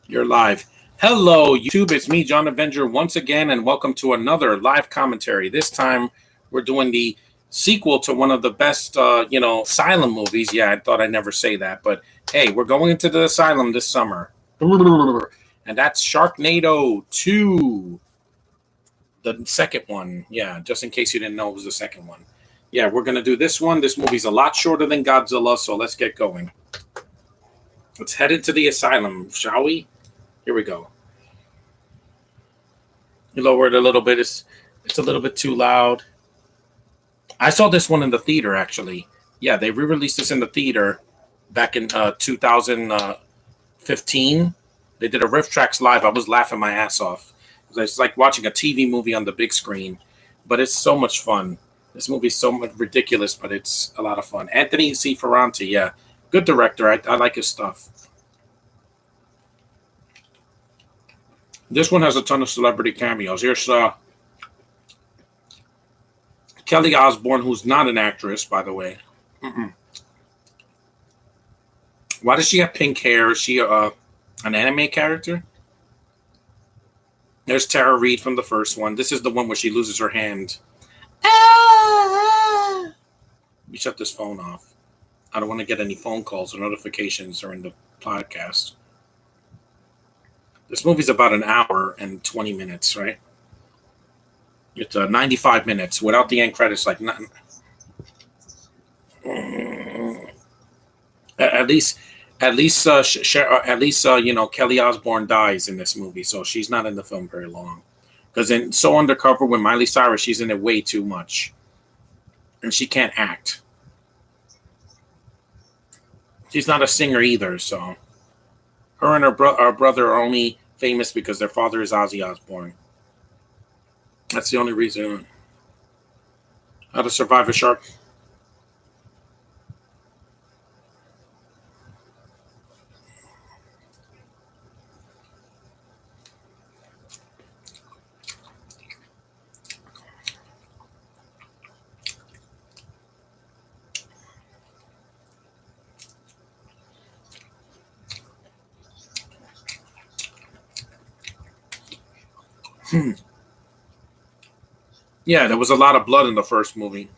You're live. Hello, YouTube. It's me, John Avenger, once again, and welcome to another live commentary. This time, we're doing the sequel to one of the best, asylum movies. Yeah, I thought I'd never say that, but hey, we're going into the asylum this summer, and that's Sharknado 2, the second one. Yeah, just in case you didn't know, it was the second one. Yeah, we're gonna do this one. This movie's a lot shorter than Godzilla, so let's get going. Let's head into the asylum, shall we? Here we go. You lower it a little bit. It's a little bit too loud. I saw this one in the theater, actually. Yeah, they re-released this in the theater back in 2015. They did a Riff Tracks live. I was laughing my ass off. It's like watching a TV movie on the big screen, but it's so much fun. This movie's so much ridiculous, but it's a lot of fun. Anthony C. Ferranti, yeah, good director. I like his stuff. This one has a ton of celebrity cameos. Here's Kelly Osbourne, who's not an actress, by the way. Mm-mm. Why does she have pink hair? Is she an anime character? There's Tara Reid from the first one. This is the one where she loses her hand. Let me shut this phone off. I don't want to get any phone calls or notifications during the podcast. This movie's about an hour and 20 minutes, right? It's 95 minutes without the end credits. Like nothing. At least, Kelly Osbourne dies in this movie, so she's not in the film very long. Because in So Undercover with Miley Cyrus, she's in it way too much, and she can't act. She's not a singer either, so her and her brother are only famous because their father is Ozzy Osbourne. That's the only reason. How to Survive a Shark. Yeah, there was a lot of blood in the first movie.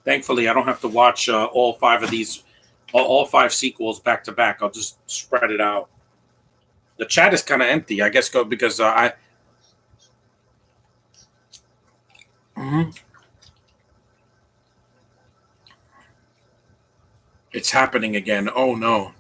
Thankfully, I don't have to watch all five of these, all five sequels back to back. I'll just spread it out. The chat is kind of empty, I guess, because I. Mhm. It's happening again. Oh no!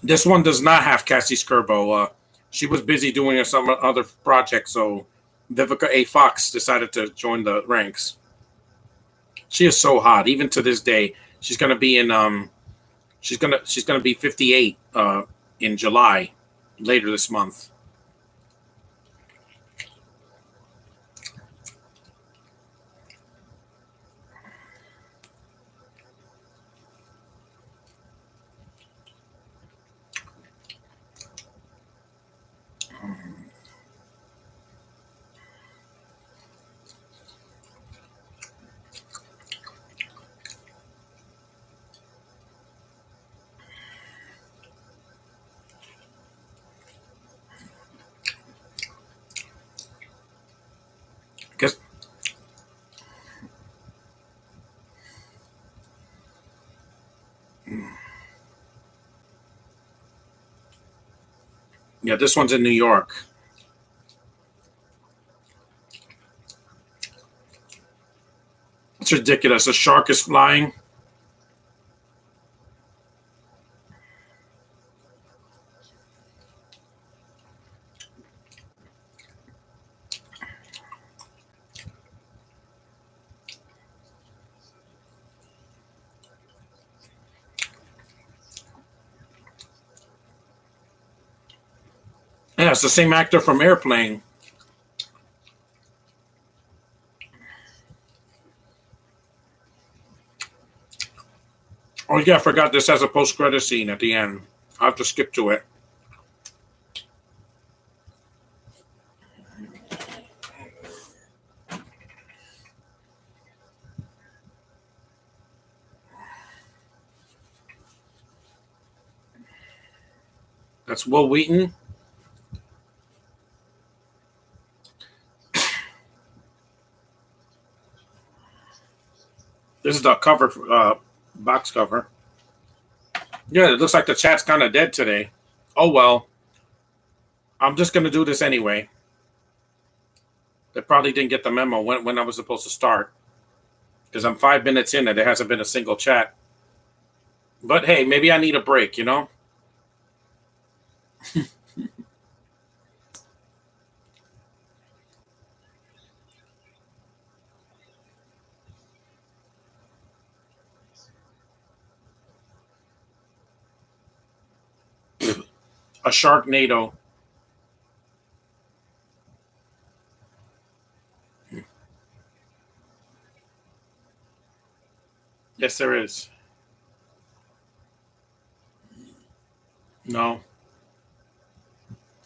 This one does not have Cassie Skirbo. She was busy doing some other project, so Vivica A. Fox decided to join the ranks. She is so hot, even to this day. She's gonna be in she's gonna be 58 in July, later this month. Because yeah, this one's in New York. It's ridiculous. A shark is flying. Yeah, it's the same actor from Airplane. Oh yeah, I forgot this has a post-credit scene at the end. I have to skip to it. That's Will Wheaton. This is the cover, box cover. Yeah, it looks like the chat's kind of dead today. Oh well, I'm just gonna do this anyway. They probably didn't get the memo when I was supposed to start because I'm 5 minutes in and there hasn't been a single chat. But hey, maybe I need a break, you know? A Sharknado. Yes, there is. No.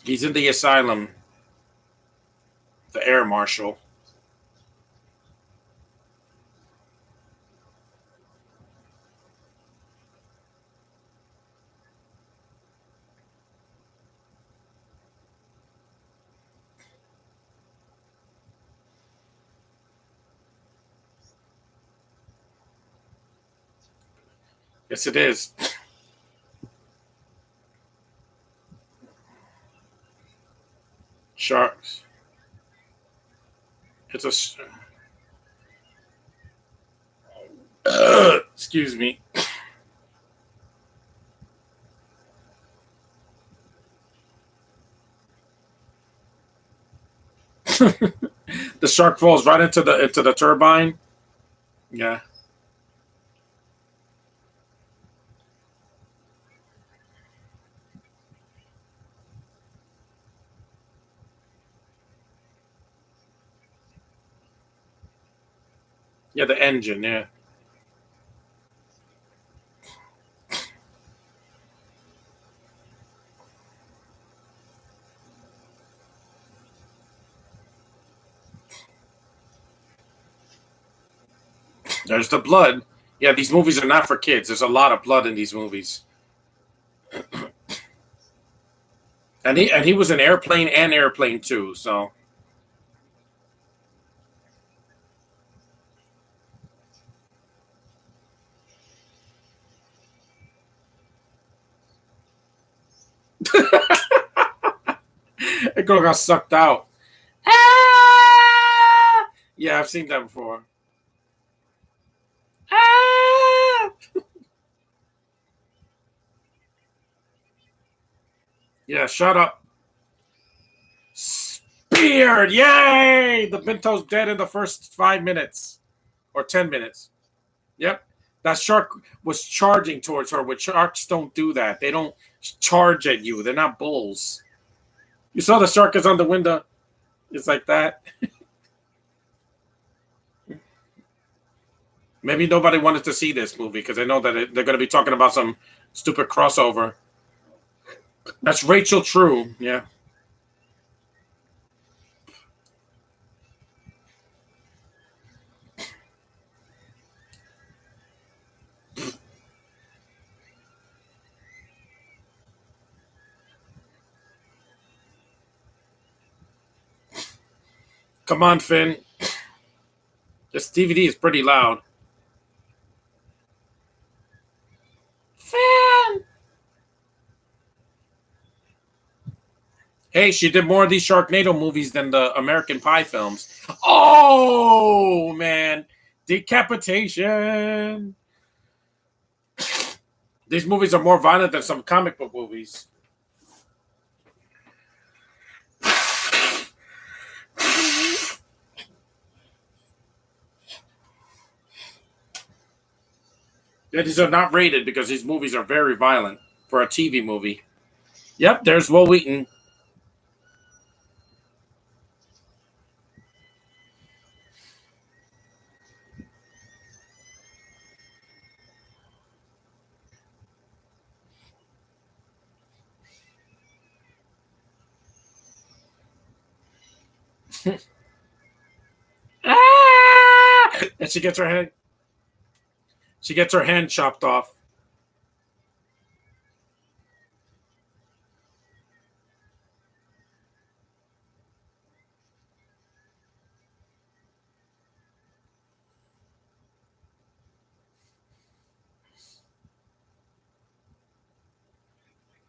He's in the asylum, the air marshal. Yes, it is. Sharks. It's a. Excuse me. The shark falls right into the turbine. Yeah. Yeah, the engine. Yeah. There's the blood. Yeah, these movies are not for kids. There's a lot of blood in these movies. And he was in Airplane and Airplane 2, so that girl got sucked out. Ah! Yeah, I've seen that before. Ah! Yeah, shut up. Speared! Yay! The Binto's dead in the first 5 minutes or 10 minutes. Yep. That shark was charging towards her, which sharks don't do that. They don't charge at you. They're not bulls. You saw the shark is on the window. It's like that. Maybe nobody wanted to see this movie because they know that they're going to be talking about some stupid crossover. That's Rachel True. Yeah. Come on, Finn. This DVD is pretty loud. Finn! Hey, she did more of these Sharknado movies than the American Pie films. Oh, man. Decapitation. These movies are more violent than some comic book movies. Yeah, these are not rated because these movies are very violent for a TV movie. Yep, there's Will Wheaton. Ah! And she gets her hand chopped off.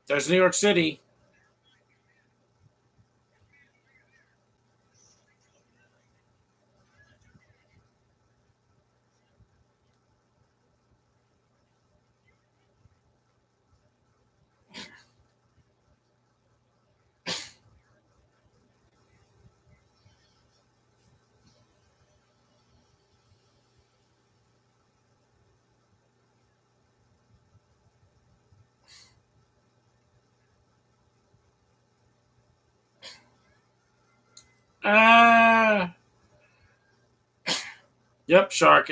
There's New York City. Ah, yep, shark.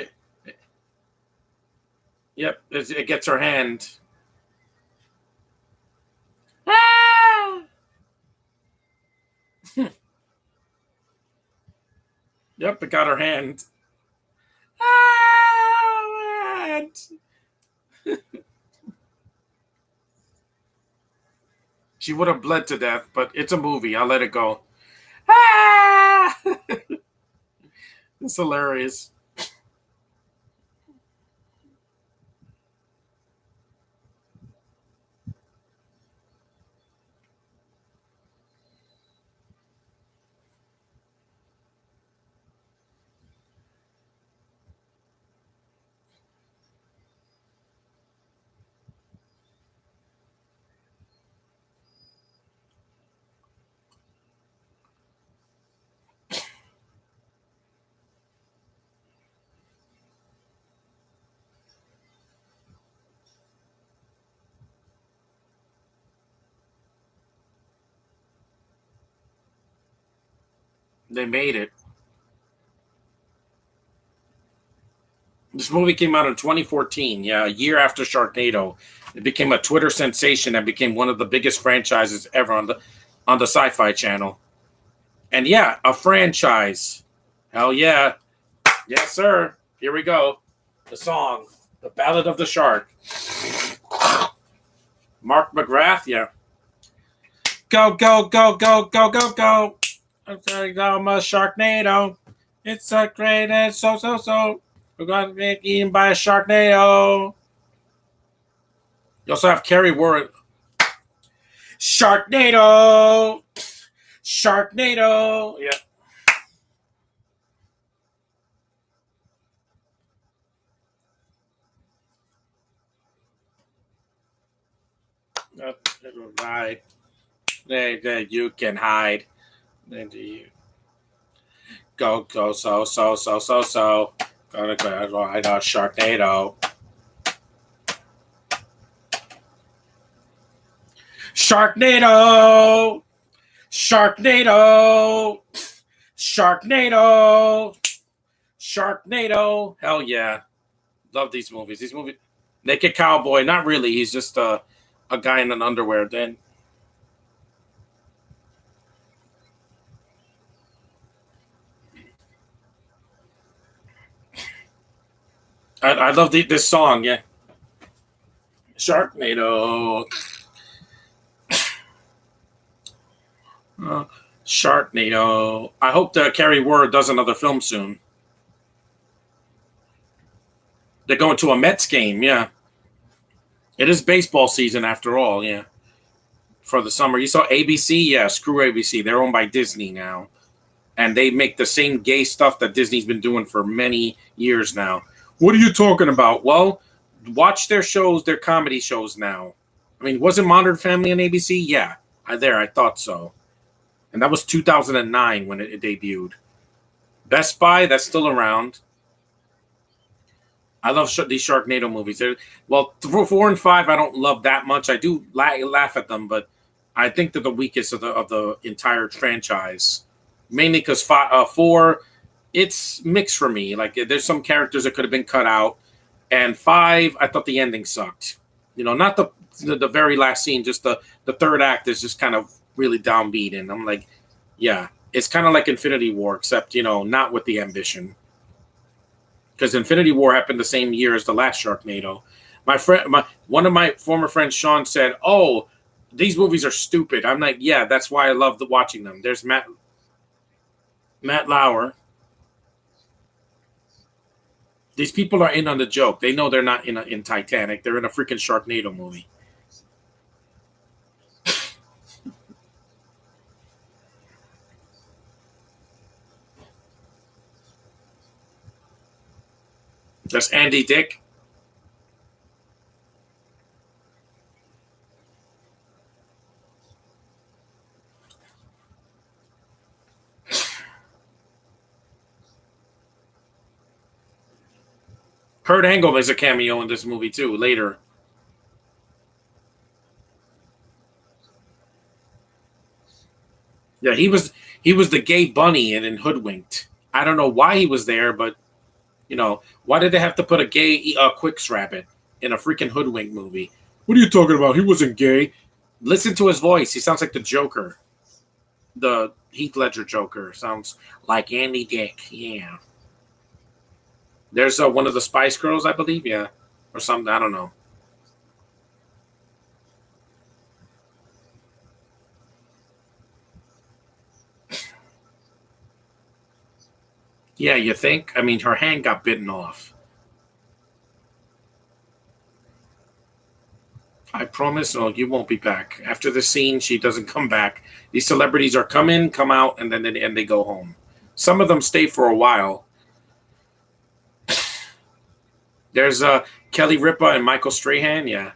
Yep, it gets her hand. Ah! Yep, it got her hand. Ah! She would have bled to death, but it's a movie. I'll let it go. Ah! It's hilarious. They made it. This movie came out in 2014, yeah, a year after Sharknado. It became a Twitter sensation and became one of the biggest franchises ever on the Sci-Fi Channel. And yeah, a franchise. Hell yeah. Yes, sir. Here we go. The song, The Ballad of the Shark. Mark McGrath, yeah. Go, go, go, go, go, go, go. I'm a Sharknado. It's so great and so. We're going to get eaten by a Sharknado. You also have Kerry Warren. Sharknado! Sharknado! Yeah. Hide. There, you can hide. Then do you go, so. Gonna go hide a Sharknado. Sharknado! Sharknado! Sharknado! Sharknado! Hell yeah. Love these movies. These movies. Naked Cowboy, not really. He's just a guy in an underwear. Then I love this song. Yeah, Sharknado. Uh, Sharknado. I hope that Kerry Ward does another film soon. They're going to a Mets game. Yeah, it is baseball season after all. Yeah, for the summer. You saw ABC. Yeah, screw ABC. They're owned by Disney now, and they make the same gay stuff that Disney's been doing for many years now. What are you talking about? Well, watch their shows, their comedy shows now. I mean, wasn't Modern Family on ABC? Yeah, I thought so. And that was 2009 when it debuted. Best Buy, that's still around. I love these Sharknado movies. Well, 4 and 5, I don't love that much. I do laugh at them, but I think they're the weakest of the entire franchise. Mainly because 4, it's mixed for me. Like there's some characters that could have been cut out, and 5, I thought the ending sucked. Not the very last scene, just the third act is just kind of really downbeat, and I'm like, yeah. It's kind of like Infinity War, except not with the ambition. Because Infinity War happened the same year as the last Sharknado. One of my former friends, Sean, said, "Oh, these movies are stupid." I'm like, "Yeah, that's why I love watching them." There's Matt Lauer. These people are in on the joke. They know they're not in Titanic. They're in a freaking Sharknado movie. That's Andy Dick. Kurt Angle is a cameo in this movie too. Later, yeah, he was the gay bunny and in Hoodwinked. I don't know why he was there, but why did they have to put a gay Quicks rabbit in a freaking Hoodwink movie? What are you talking about? He wasn't gay. Listen to his voice. He sounds like the Joker, the Heath Ledger Joker. Sounds like Andy Dick. Yeah. There's one of the Spice Girls, I believe. Yeah, or something. I don't know. Yeah, you think? I mean, her hand got bitten off. I promise. Oh, you won't be back after the scene. She doesn't come back. These celebrities are come in, come out, and then they go home. Some of them stay for a while. There's Kelly Ripa and Michael Strahan. Yeah,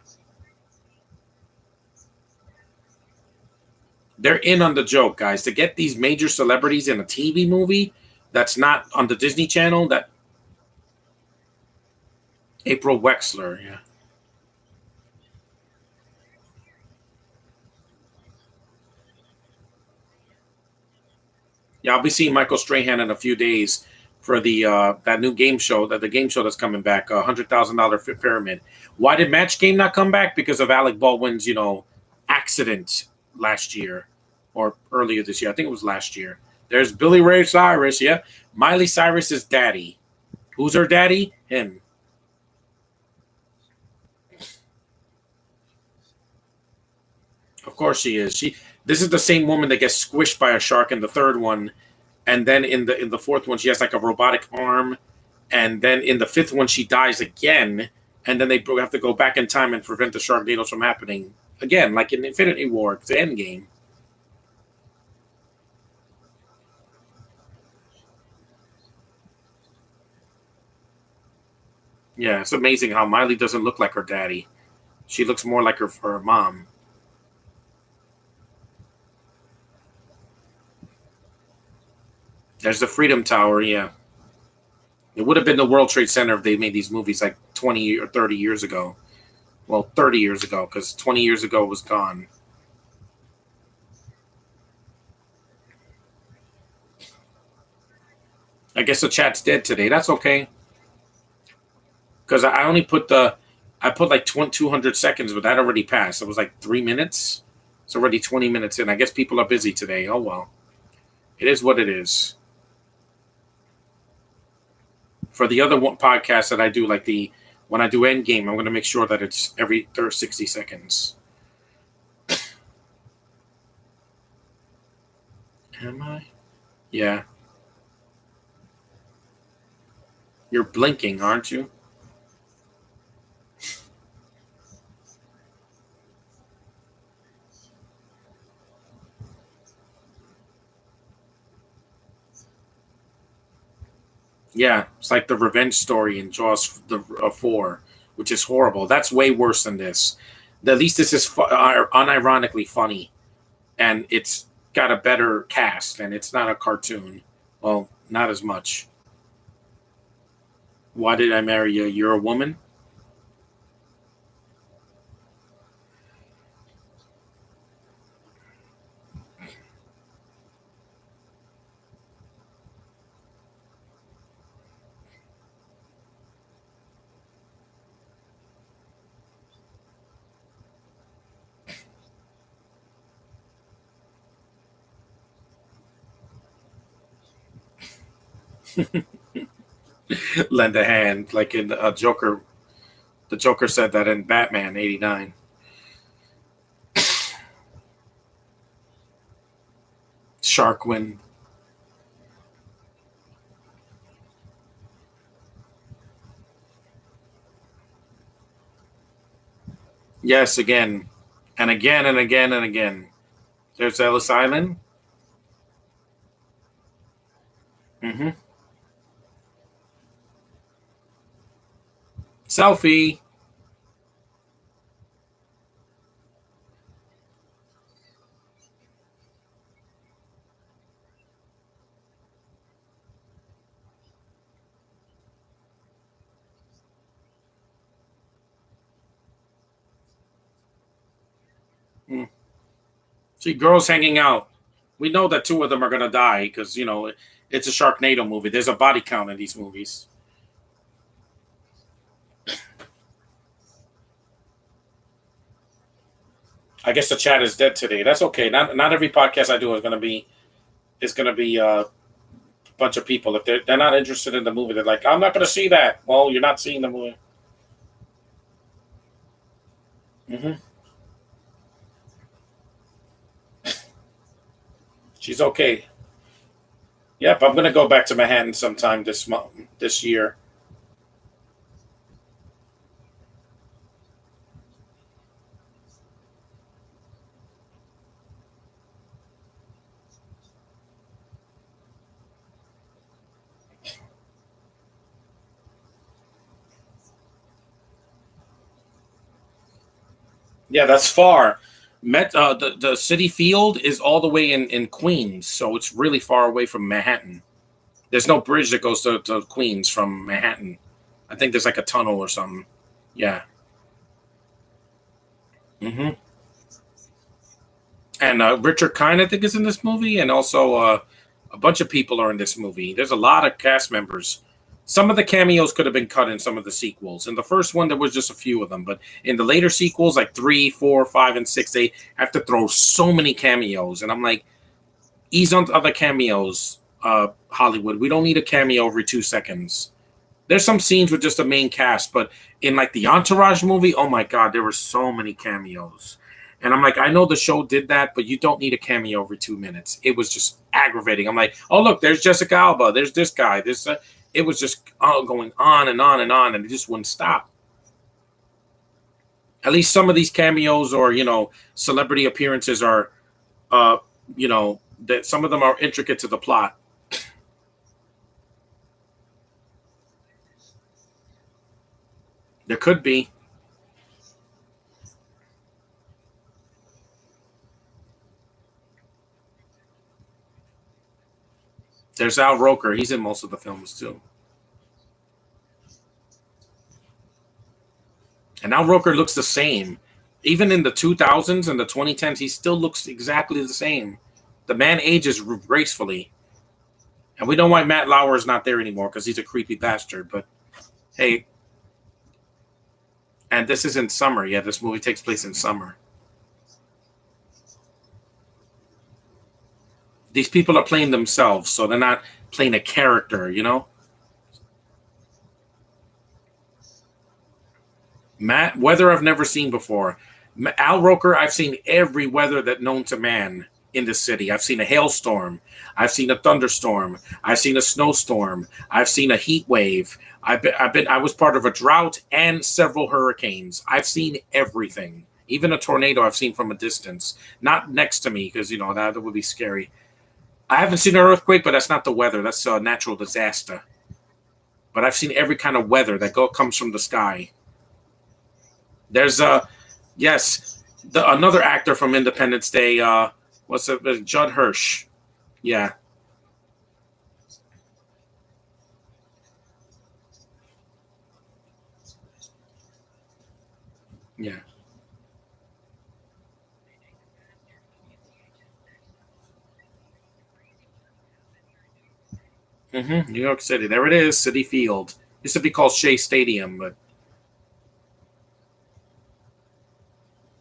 they're in on the joke, guys. To get these major celebrities in a TV movie that's not on the Disney Channel. That April Wexler. Yeah, yeah. I'll be seeing Michael Strahan in a few days for the that new game show the game show that's coming back. $100,000 pyramid. Why did Match Game not come back? Because of Alec Baldwin's accident last year or earlier this year. I think it was last year. There's Billy Ray Cyrus. Yeah, Miley Cyrus's daddy. Who's her daddy? Him. Of course she is. This is the same woman that gets squished by a shark in the third one, and then in the fourth one she has like a robotic arm, and then in the fifth one she dies again, and then they have to go back in time and prevent the Sharknadoes from happening again, like in Infinity War, the end game. Yeah, it's amazing how Miley doesn't look like her daddy. She looks more like her mom. There's the Freedom Tower. Yeah, it would have been the World Trade Center if they made these movies like 20 or 30 years ago. Well, 30 years ago, because 20 years ago it was gone. I guess the chat's dead today. That's okay, because I only I put like 200 seconds, but that already passed. It was like 3 minutes. It's already 20 minutes in. I guess people are busy today. Oh well, it is what it is. For the other one podcast that I do, like the when I do Endgame, I'm going to make sure that it's every 60 seconds. Am I? Yeah, you're blinking, aren't you? Yeah, it's like the revenge story in Jaws the 4, which is horrible. That's way worse than this. At least this is unironically funny, and it's got a better cast, and it's not a cartoon. Well, not as much. Why did I marry you? You're a woman. Lend a hand, like in a Joker. The Joker said that in Batman '89. Sharkwind. Yes, again, and again and again and again. There's Ellis Island. Mm-hmm. Selfie. Mm. See, girls hanging out. We know that two of them are gonna die because it's a Sharknado movie. There's a body count in these movies. I guess the chat is dead today. That's okay. Not every podcast I do is gonna be a bunch of people. If they're not interested in the movie, they're like, I'm not gonna see that. Well, you're not seeing the movie. Hmm. She's okay. Yep, I'm gonna go back to Manhattan sometime this year. Yeah, that's far. The City Field is all the way in Queens, so it's really far away from Manhattan. There's no bridge that goes to Queens from Manhattan. I think there's like a tunnel or something. Yeah. Hmm. And Richard Kind, I think, is in this movie, and also a bunch of people are in this movie. There's a lot of cast members. Some of the cameos could have been cut in some of the sequels. In the first one, there was just a few of them, but in the later sequels, like 3, 4, 5, and 6, they have to throw so many cameos, and I'm like, ease on other cameos, Hollywood. We don't need a cameo every 2 seconds. There's some scenes with just the main cast, but in like the Entourage movie, oh my god, there were so many cameos. And I'm like, I know the show did that, but you don't need a cameo every 2 minutes. It was just aggravating. I'm like, oh look, there's Jessica Alba, there's this guy, this. It was just going on and on and on, and it just wouldn't stop. At least some of these cameos or celebrity appearances are, uh, that some of them are intricate to the plot. There could be. There's Al Roker. He's in most of the films too. And Al Roker looks the same. Even in the 2000s and the 2010s, he still looks exactly the same. The man ages gracefully. And we know why Matt Lauer is not there anymore because he's a creepy bastard. But hey, and this is in summer. Yeah, this movie takes place in summer. These people are playing themselves, so they're not playing a character. Matt weather I've never seen before. Al Roker, I've seen every weather that known to man in the city. I've seen a hailstorm. I've seen a thunderstorm. I've seen a snowstorm. I've seen a heat wave. I was part of a drought and several hurricanes. I've seen everything. Even a tornado I've seen from a distance, not next to me because that would be scary. I haven't seen an earthquake, but that's not the weather. That's a natural disaster. But I've seen every kind of weather that comes from the sky. There's yes, another actor from Independence Day. What's it? Judd Hirsch. Yeah, yeah. New York City. There it is, City Field. Used to be called Shea Stadium, but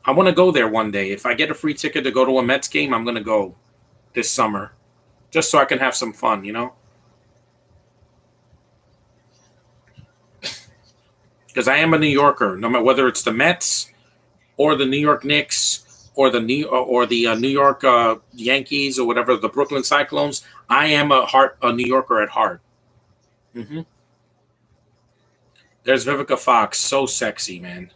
I want to go there one day. If I get a free ticket to go to a Mets game, I'm going to go this summer, just so I can have some fun. because I am a New Yorker. No matter whether it's the Mets or the New York Knicks or the New York Yankees or whatever, the Brooklyn Cyclones, I am a New Yorker at heart. Hmm. There's Vivica Fox, so sexy, man.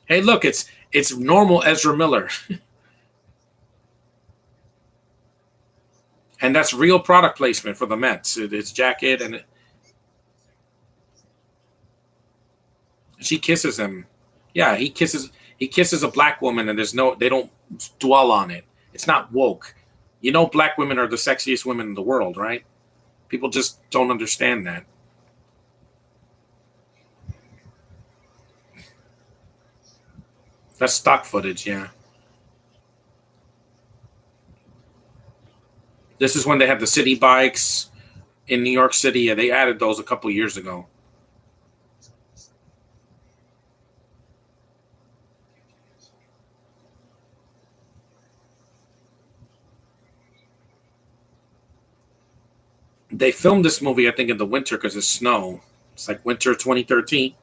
Hey, look, it's normal Ezra Miller, and that's real product placement for the Mets. It's jacket, and she kisses him. Yeah, he kisses a black woman, and they don't dwell on it. It's not woke. You know, black women are the sexiest women in the world, right? People just don't understand that. That's stock footage. Yeah, this is when they had the city bikes in New York City. Yeah, they added those a couple years ago. They filmed this movie, I think, in the winter because it's snow. It's like winter 2013.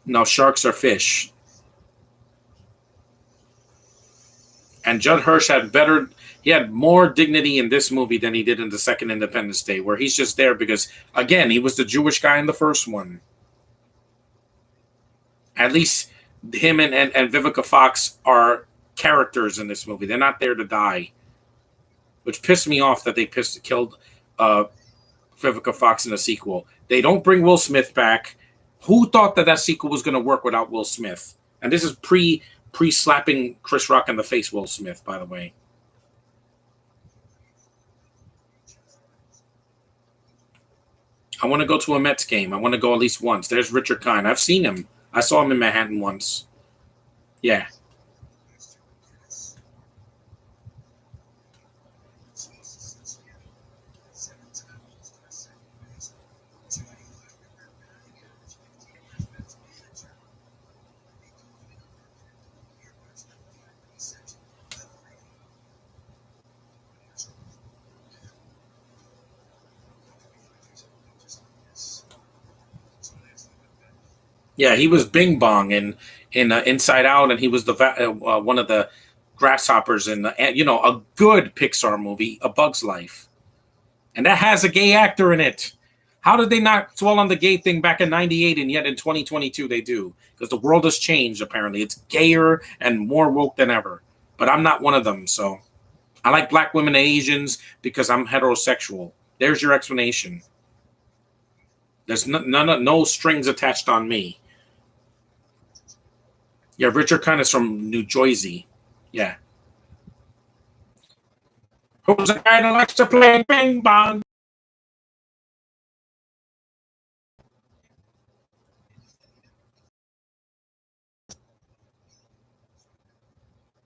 No, sharks are fish. And Judd Hirsch had better. He had more dignity in this movie than he did in the second Independence Day, where he's just there because, again, he was the Jewish guy in the first one. At least him and Vivica Fox are characters in this movie. They're not there to die, which pissed me off that they killed uh, Vivica Fox in the sequel. They don't bring Will Smith back. Who thought that sequel was going to work without Will Smith? And this is pre slapping Chris Rock in the face. Will Smith, by the way. I want to go to a Mets game. I want to go at least once. There's Richard Kind. I've seen him. I saw him in Manhattan once. Yeah. Yeah, he was Bing Bong in Inside Out, and he was one of the grasshoppers in a good Pixar movie, A Bug's Life, and that has a gay actor in it. How did they not dwell on the gay thing back in '98, and yet in 2022 they do? Because the world has changed. Apparently, it's gayer and more woke than ever. But I'm not one of them, so I like black women and Asians because I'm heterosexual. There's your explanation. There's no strings attached on me. Yeah, Richard kind of from New Jersey. Yeah. Who's the guy that likes to play ping pong?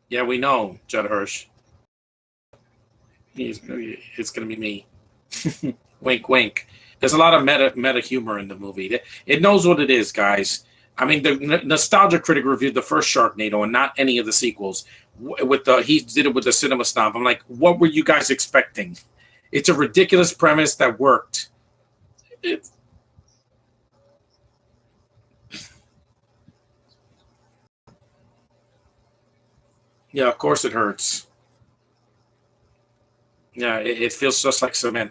Yeah, we know, Judd Hirsch. It's going to be me. Wink, wink. There's a lot of meta humor in the movie. It knows what it is, guys. I mean, the nostalgia critic reviewed the first Sharknado and not any of the sequels. With the he did it with the cinema snob. I'm like, what were you guys expecting? It's a ridiculous premise that worked. It, yeah, of course it hurts. Yeah, it feels just like cement.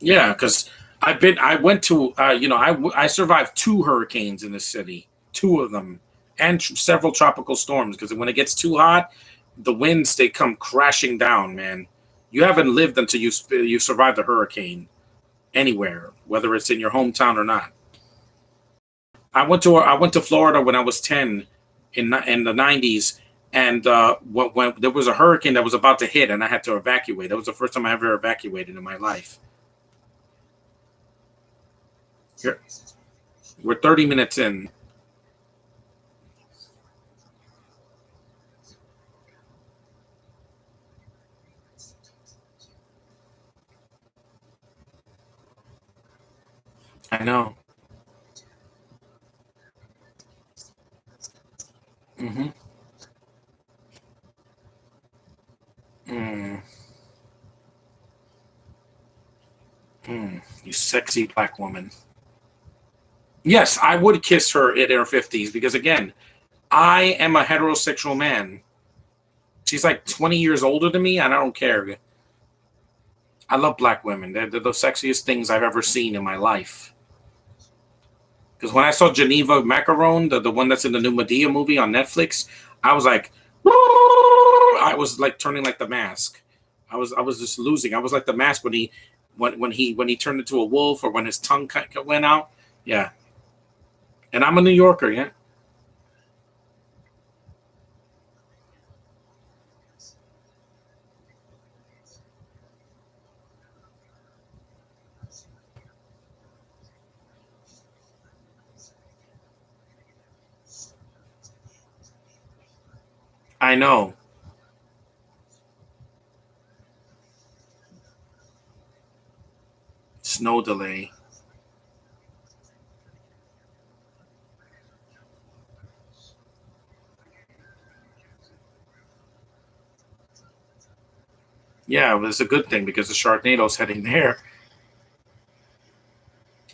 Yeah, because I went to, I survived two hurricanes in this city, two of them, and several tropical storms. Because when it gets too hot, the winds they come crashing down, man. You haven't lived until you survived a hurricane anywhere, whether it's in your hometown or not. I went to Florida when I was 10 in the '90s, And when there was a hurricane that was about to hit, and I had to evacuate. That was the first time I ever evacuated in my life. Here, we're 30 minutes in. I know. Mm-hmm. Mm, you sexy black woman. Yes, I would kiss her in her 50s because, again, I am a heterosexual man. She's like 20 years older than me, and I don't care. I love black women. They're the sexiest things I've ever seen in my life. Because when I saw Geneva Macaron, the one that's in the new Medea movie on Netflix, I was like, I was like turning like the mask. I was just losing. I was like the mask when he turned into a wolf, or when his tongue went out. Yeah, and I'm a New Yorker. Yeah, I know. Snow delay. Yeah, it was a good thing because the Sharknado's heading there.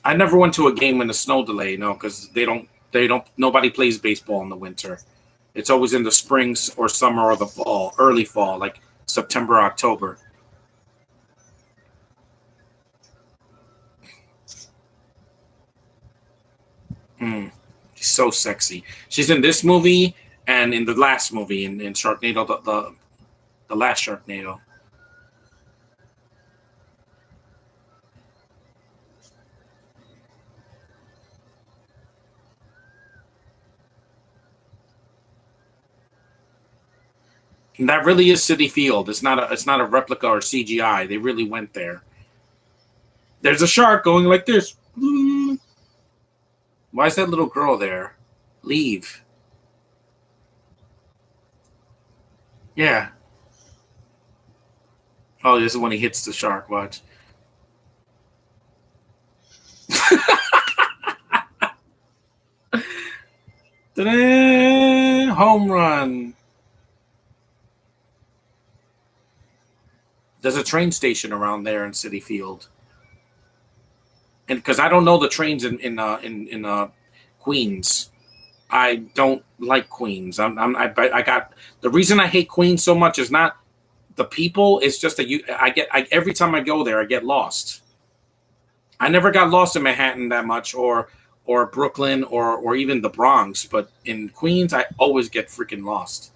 I never went to a game in the snow delay, no, because they don't nobody plays baseball in the winter. It's always in the springs or summer or the fall, early fall, like September, October. Mm, she's so sexy. She's in this movie and in the last movie in Sharknado, the last Sharknado. And that really is City Field. It's not a replica or CGI. They really went there. There's a shark going like this. Why is that little girl there? Leave. Yeah. Oh, this is when he hits the shark. Watch. Ta-da! Home run. There's a train station around there in City Field, and because I don't know the trains in Queens, I don't like Queens. I got the reason I hate Queens so much is not the people. It's just that every time I go there, I get lost. I never got lost in Manhattan that much, or Brooklyn, or even the Bronx, but in Queens, I always get freaking lost.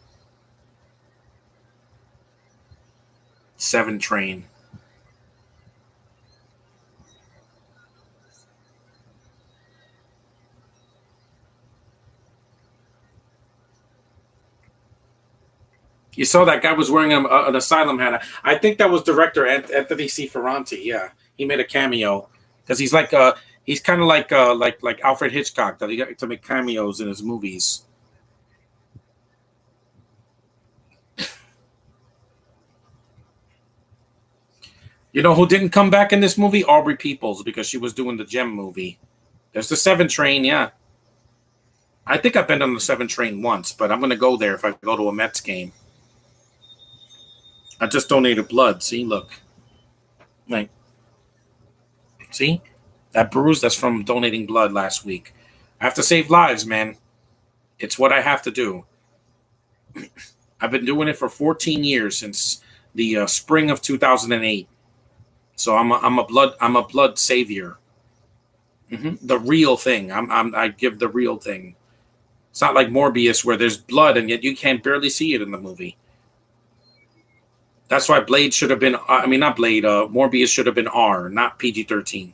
7 train. You saw that guy was wearing an asylum hat. I think that was director Anthony C. Ferranti. Yeah, he made a cameo because he's kind of like Alfred Hitchcock that he got to make cameos in his movies. You know who didn't come back in this movie? Aubrey Peoples, because she was doing the Gem movie. There's the 7 train. Yeah, I think I've been on the 7 train once, but I'm gonna go there if I go to a Mets game. I just donated blood. See, look, like, see that bruise? That's from donating blood last week. I have to save lives, man. It's what I have to do. I've been doing it for 14 years since the spring of 2008. So I'm a blood savior. The real thing. I give the real thing. It's not like Morbius where there's blood and yet you can't barely see it in the movie. That's why Blade should have been. I mean, not Blade. Morbius should have been R, not PG-13.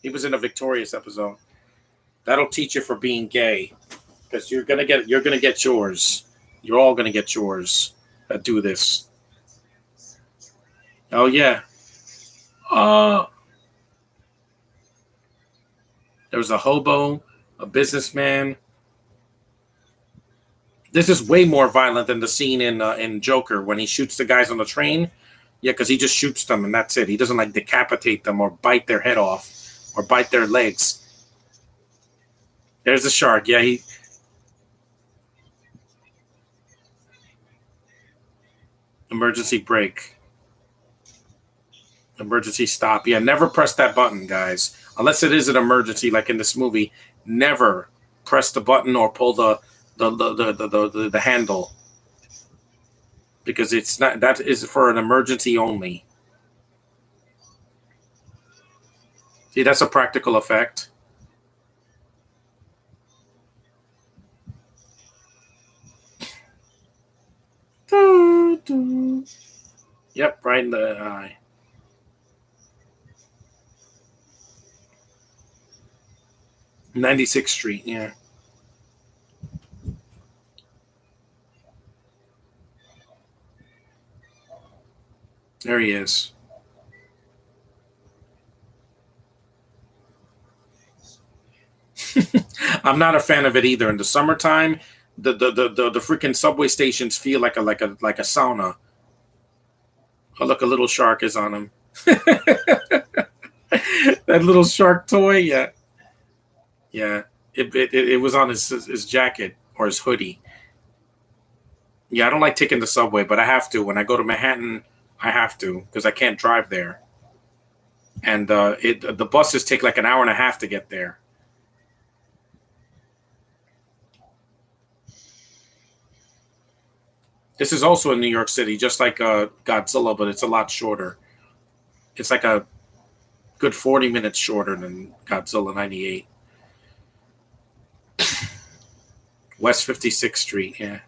He was in a Victorious episode. That'll teach you for being gay, because you're gonna get yours. You're all gonna get yours that do this. Oh yeah. Uh there was a hobo, a businessman. This is way more violent than the scene in Joker when he shoots the guys on the train. Yeah, because he just shoots them and that's it. He doesn't like decapitate them or bite their head off or bite their legs. There's the shark. Yeah, he emergency brake, emergency stop. Yeah, never press that button, guys, unless it is an emergency, like in this movie. Never press the button or pull the handle, because it's not, that is for an emergency only. See, that's a practical effect. Yep, right in the eye. 96th Street. Yeah, there he is. I'm not a fan of it either. In the summertime, the freaking subway stations feel like a sauna. Oh, look, a little shark is on him. That little shark toy. Yeah, yeah. It was on his jacket or his hoodie. Yeah, I don't like taking the subway, but I have to when I go to Manhattan. I have to because I can't drive there, and the buses take like an hour and a half to get there. This is also in New York City, just like Godzilla, but it's a lot shorter. It's like a good 40 minutes shorter than Godzilla '98. West 56th Street. Yeah.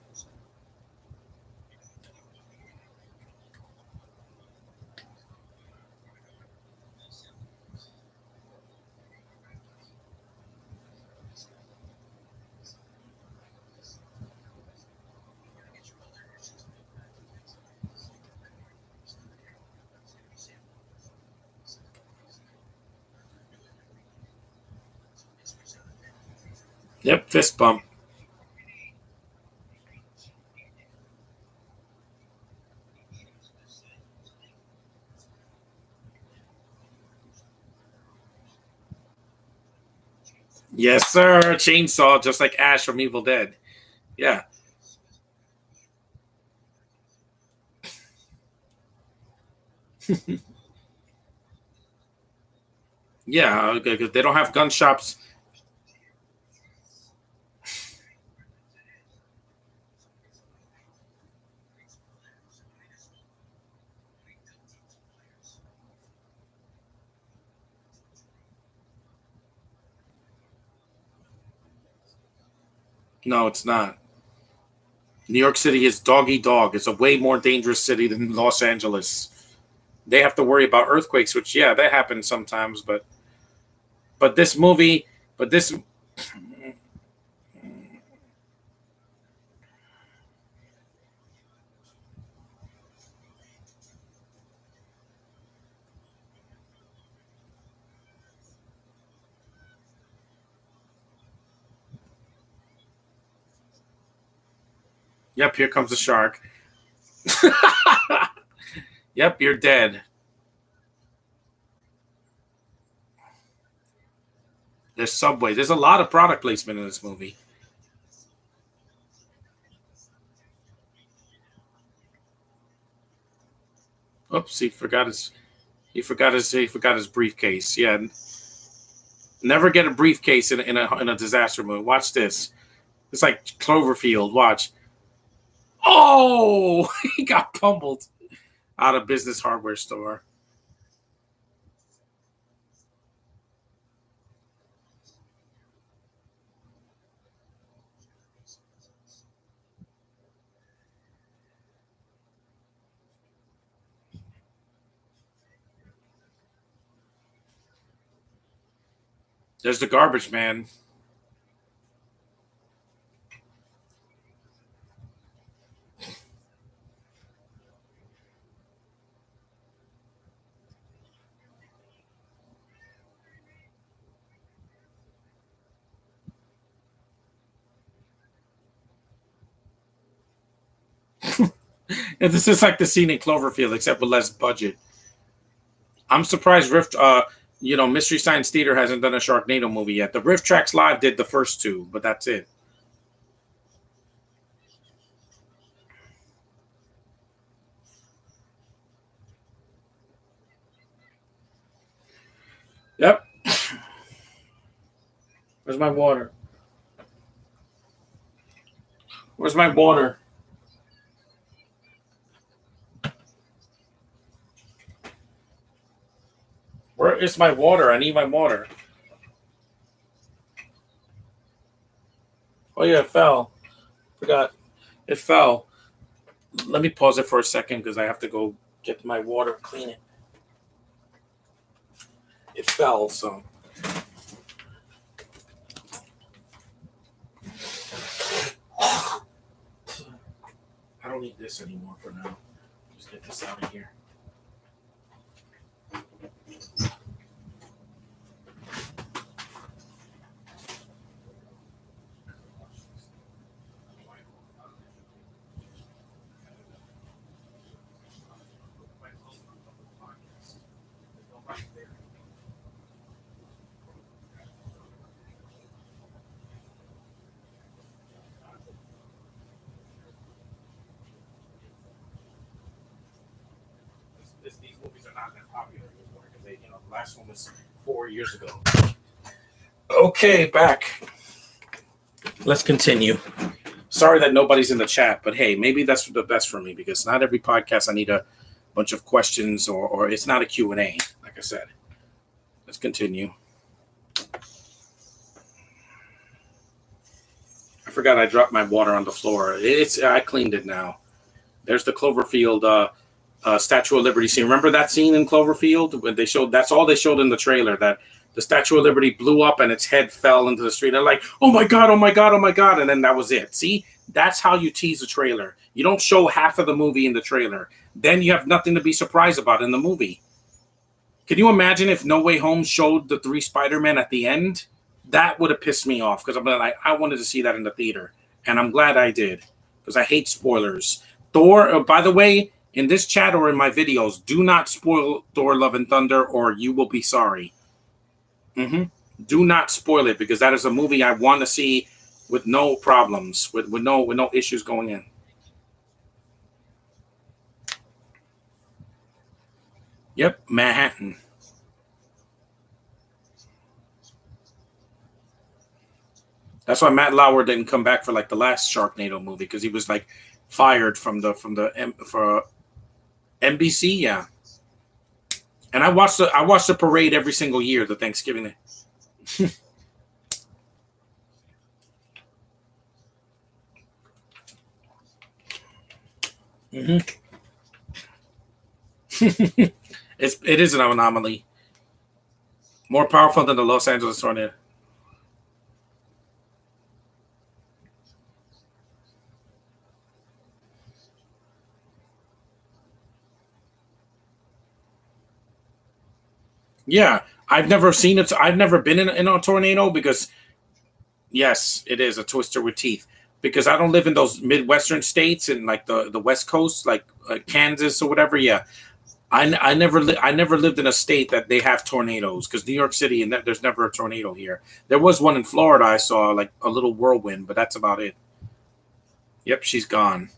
Yep. Fist bump. Yes, sir. Chainsaw, just like Ash from Evil Dead. Yeah. Yeah. Because they don't have gun shops. No, it's not. New York City is dog eat dog. It's a way more dangerous city than Los Angeles. They have to worry about earthquakes, which yeah, that happens sometimes. But this movie, but this, yep, here comes the shark. Yep, you're dead. There's Subway. There's a lot of product placement in this movie. Oops, he forgot his briefcase. Yeah, never get a briefcase in a disaster movie. Watch this. It's like Cloverfield. Watch. Oh, he got pummeled out of business hardware store. There's the garbage man. And this is like the scene in Cloverfield, except with less budget. I'm surprised Mystery Science Theater hasn't done a Sharknado movie yet. The Rift Tracks Live did the first two, but that's it. Yep. Where's my water? Where's my water? Where is my water? I need my water. Oh yeah, it fell. Forgot. It fell. Let me pause it for a second because I have to go get my water, clean it. It fell, so. I don't need this anymore for now. Just get this out of here. These movies are not that popular anymore because the last one was 4 years ago. Okay, back. Let's continue. Sorry that nobody's in the chat, but hey, maybe that's the best for me because not every podcast I need a bunch of questions or it's not a Q&A, like I said. Let's continue. I forgot I dropped my water on the floor. I cleaned it now. There's the Cloverfield Statue of Liberty scene. Remember that scene in Cloverfield when they showed? That's all they showed in the trailer. That the Statue of Liberty blew up and its head fell into the street. They're like, "Oh my god! Oh my god! Oh my god!" And then that was it. See, that's how you tease a trailer. You don't show half of the movie in the trailer. Then you have nothing to be surprised about in the movie. Can you imagine if No Way Home showed the 3 Spider-Men at the end? That would have pissed me off because I wanted to see that in the theater, and I'm glad I did because I hate spoilers. Thor, by the way, in this chat or in my videos, do not spoil Thor: Love and Thunder, or you will be sorry. Do not spoil it because that is a movie I want to see with no problems, with no issues going in. Yep, Manhattan. That's why Matt Lauer didn't come back for like the last Sharknado movie because he was like fired from for NBC. Yeah, and I watched the parade every single year, the Thanksgiving. It is an anomaly, more powerful than the Los Angeles tornado. Yeah, I've never seen it. I've never been in a tornado because, yes, it is a twister with teeth. Because I don't live in those Midwestern states in like the West Coast, like Kansas or whatever. Yeah, I never lived in a state that they have tornadoes because New York City and there's never a tornado here. There was one in Florida. I saw like a little whirlwind, but that's about it. Yep, she's gone.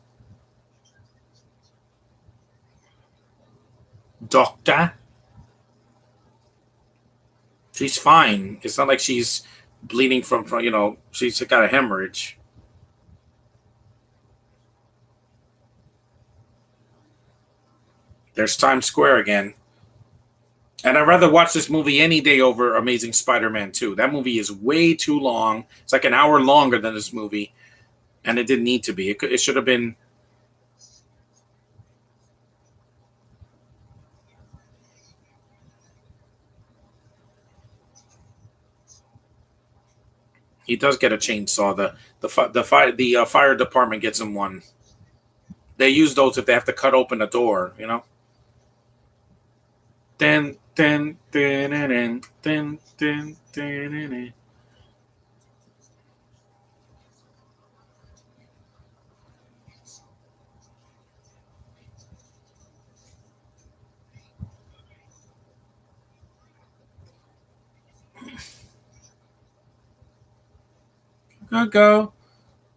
Doctor, she's fine. It's not like she's bleeding from she's got a hemorrhage. There's Times Square again. And I'd rather watch this movie any day over Amazing Spider-Man 2. That movie is way too long. It's like an hour longer than this movie. And it didn't need to be. It should have been. He does get a chainsaw. The fire department gets him one. They use those if they have to cut open a door. You know. Then. Go.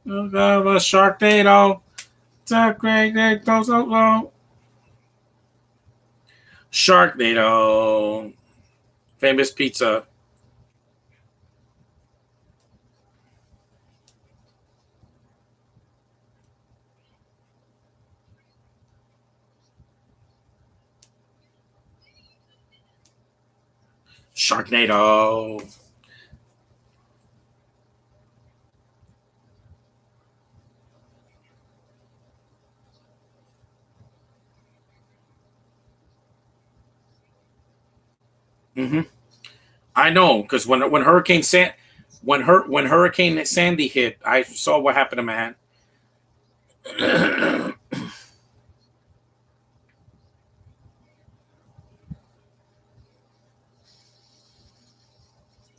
A Sharknado. It's a great goes so low. Sharknado. Famous pizza. Sharknado. Mm-hmm. I know because when Hurricane Sandy hit, I saw what happened to Manhattan.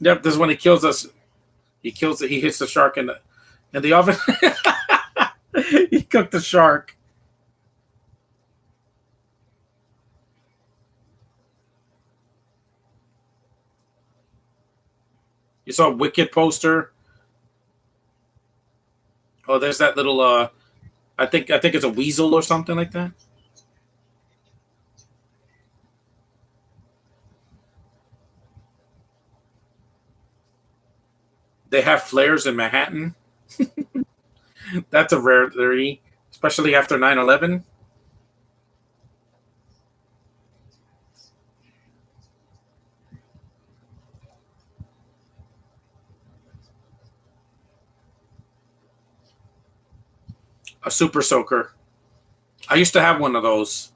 Yep, this is when he kills us. He kills it. He hits the shark in the oven. He cooked the shark. You saw a Wicked poster. Oh, there's that little. I think it's a weasel or something like that. They have flares in Manhattan. That's a rarity, especially after 9/11. A super soaker. I used to have one of those.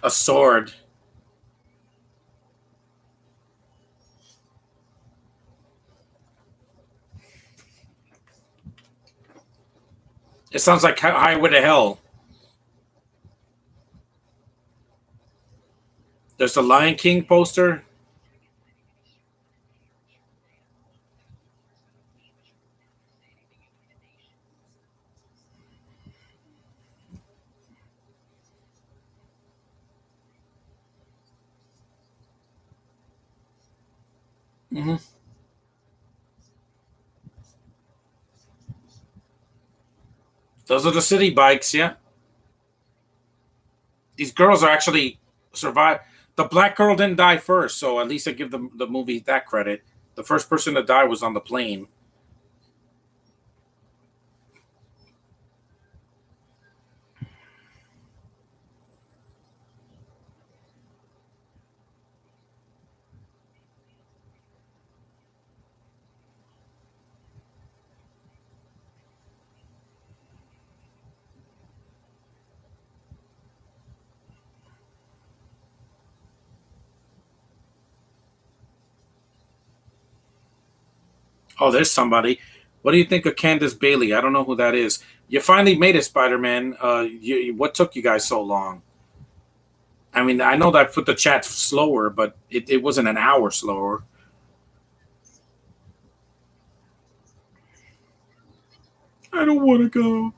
A sword. It sounds like Highway to Hell. There's the Lion King poster. Mm-hmm. Those are the city bikes. Yeah, these girls are actually survive. The black girl didn't die first, so at least I give the movie that credit. The first person to die was on the plane. Oh, there's somebody. What do you think of Candace Bailey? I don't know who that is. You finally made it, Spider Man. What took you guys so long? I mean, I know that I put the chat slower, but it wasn't an hour slower. I don't want to go.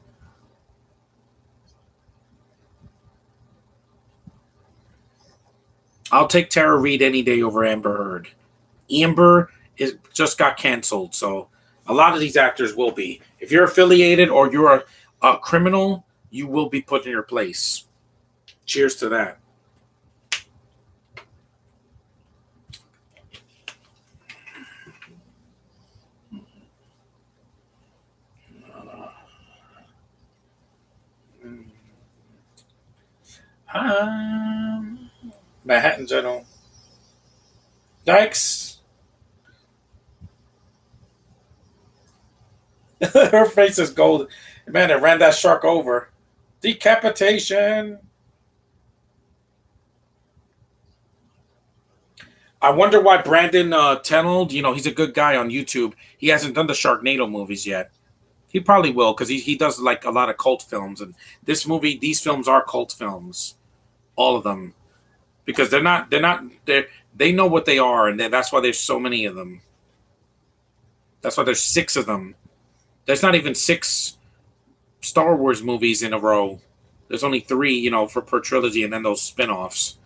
I'll take Tara Reid any day over Amber Heard. Amber is just got canceled, so a lot of these actors will be. If you're affiliated or you're a criminal, you will be put in your place. Cheers to that. Manhattan General. Dykes. Her face is gold. Man, it ran that shark over. Decapitation. I wonder why Brandon Tenold, he's a good guy on YouTube. He hasn't done the Sharknado movies yet. He probably will because he does like a lot of cult films, and these films are cult films, all of them, because they know what they are, and that's why there's so many of them. That's why there's six of them. There's not even six Star Wars movies in a row. There's only three, for per trilogy, and then those spin-offs.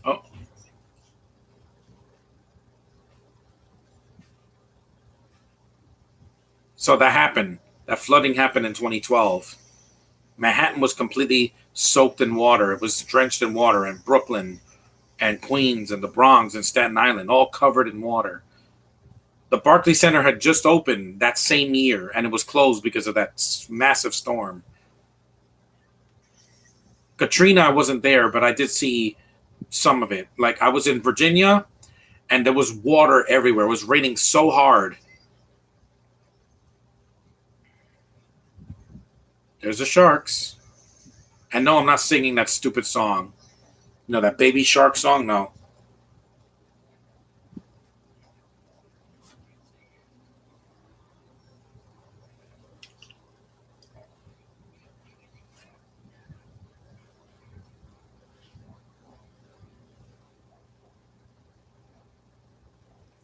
Oh, so that happened. That flooding happened in 2012. Manhattan was completely soaked in water. It was drenched in water, and Brooklyn and Queens and the Bronx and Staten Island, all covered in water. The Barclays Center had just opened that same year, and it was closed because of that massive storm. Katrina, I wasn't there, but I did see some of it. Like I was in Virginia, and there was water everywhere. It was raining so hard. There's the sharks. And no, I'm not singing that stupid song. That Baby Shark song. No.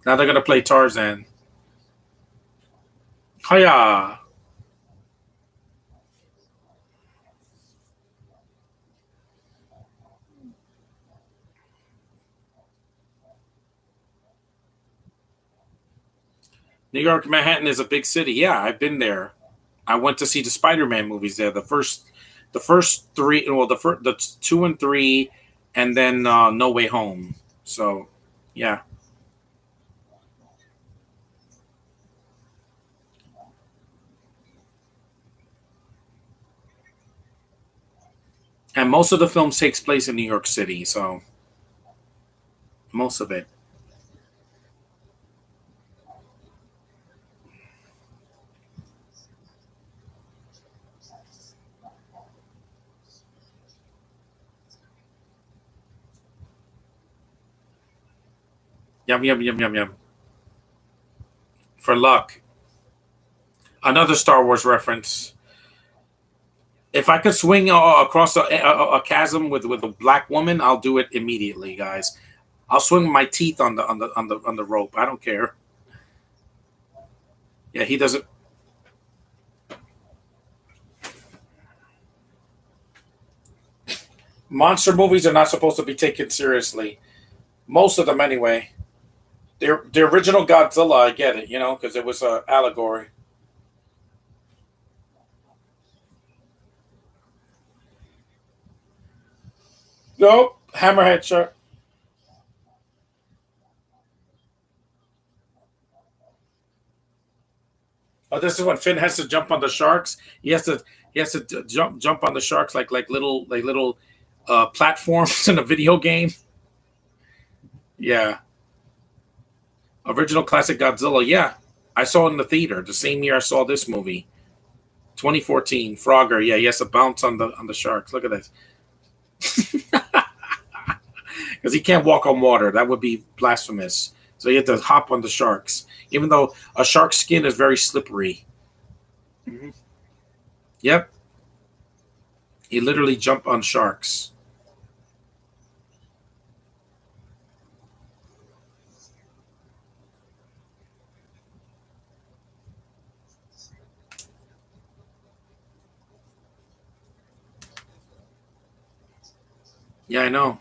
Now they're gonna play Tarzan. Hiya! New York, Manhattan is a big city. Yeah, I've been there. I went to see the Spider-Man movies there. The first three, well, the two and three, and then No Way Home. So, yeah, and most of the films takes place in New York City. So most of it. Yum yum yum yum yum. For luck, another Star Wars reference. If I could swing across a chasm with a black woman, I'll do it immediately, guys. I'll swing my teeth on the rope. I don't care. Yeah, he doesn't. Monster movies are not supposed to be taken seriously. Most of them, anyway. The original Godzilla, I get it, because it was a allegory. Nope, Hammerhead shark. Oh, this is when Finn has to jump on the sharks. He has to jump on the sharks like little platforms in a video game. Yeah, original classic Godzilla. Yeah, I saw it in the theater the same year I saw this movie, 2014. Frogger. Yeah, he has to bounce on the sharks. Look at this, because he can't walk on water. That would be blasphemous. So he had to hop on the sharks, even though a shark's skin is very slippery. Mhm. Yep, he literally jumped on sharks. Yeah, I know.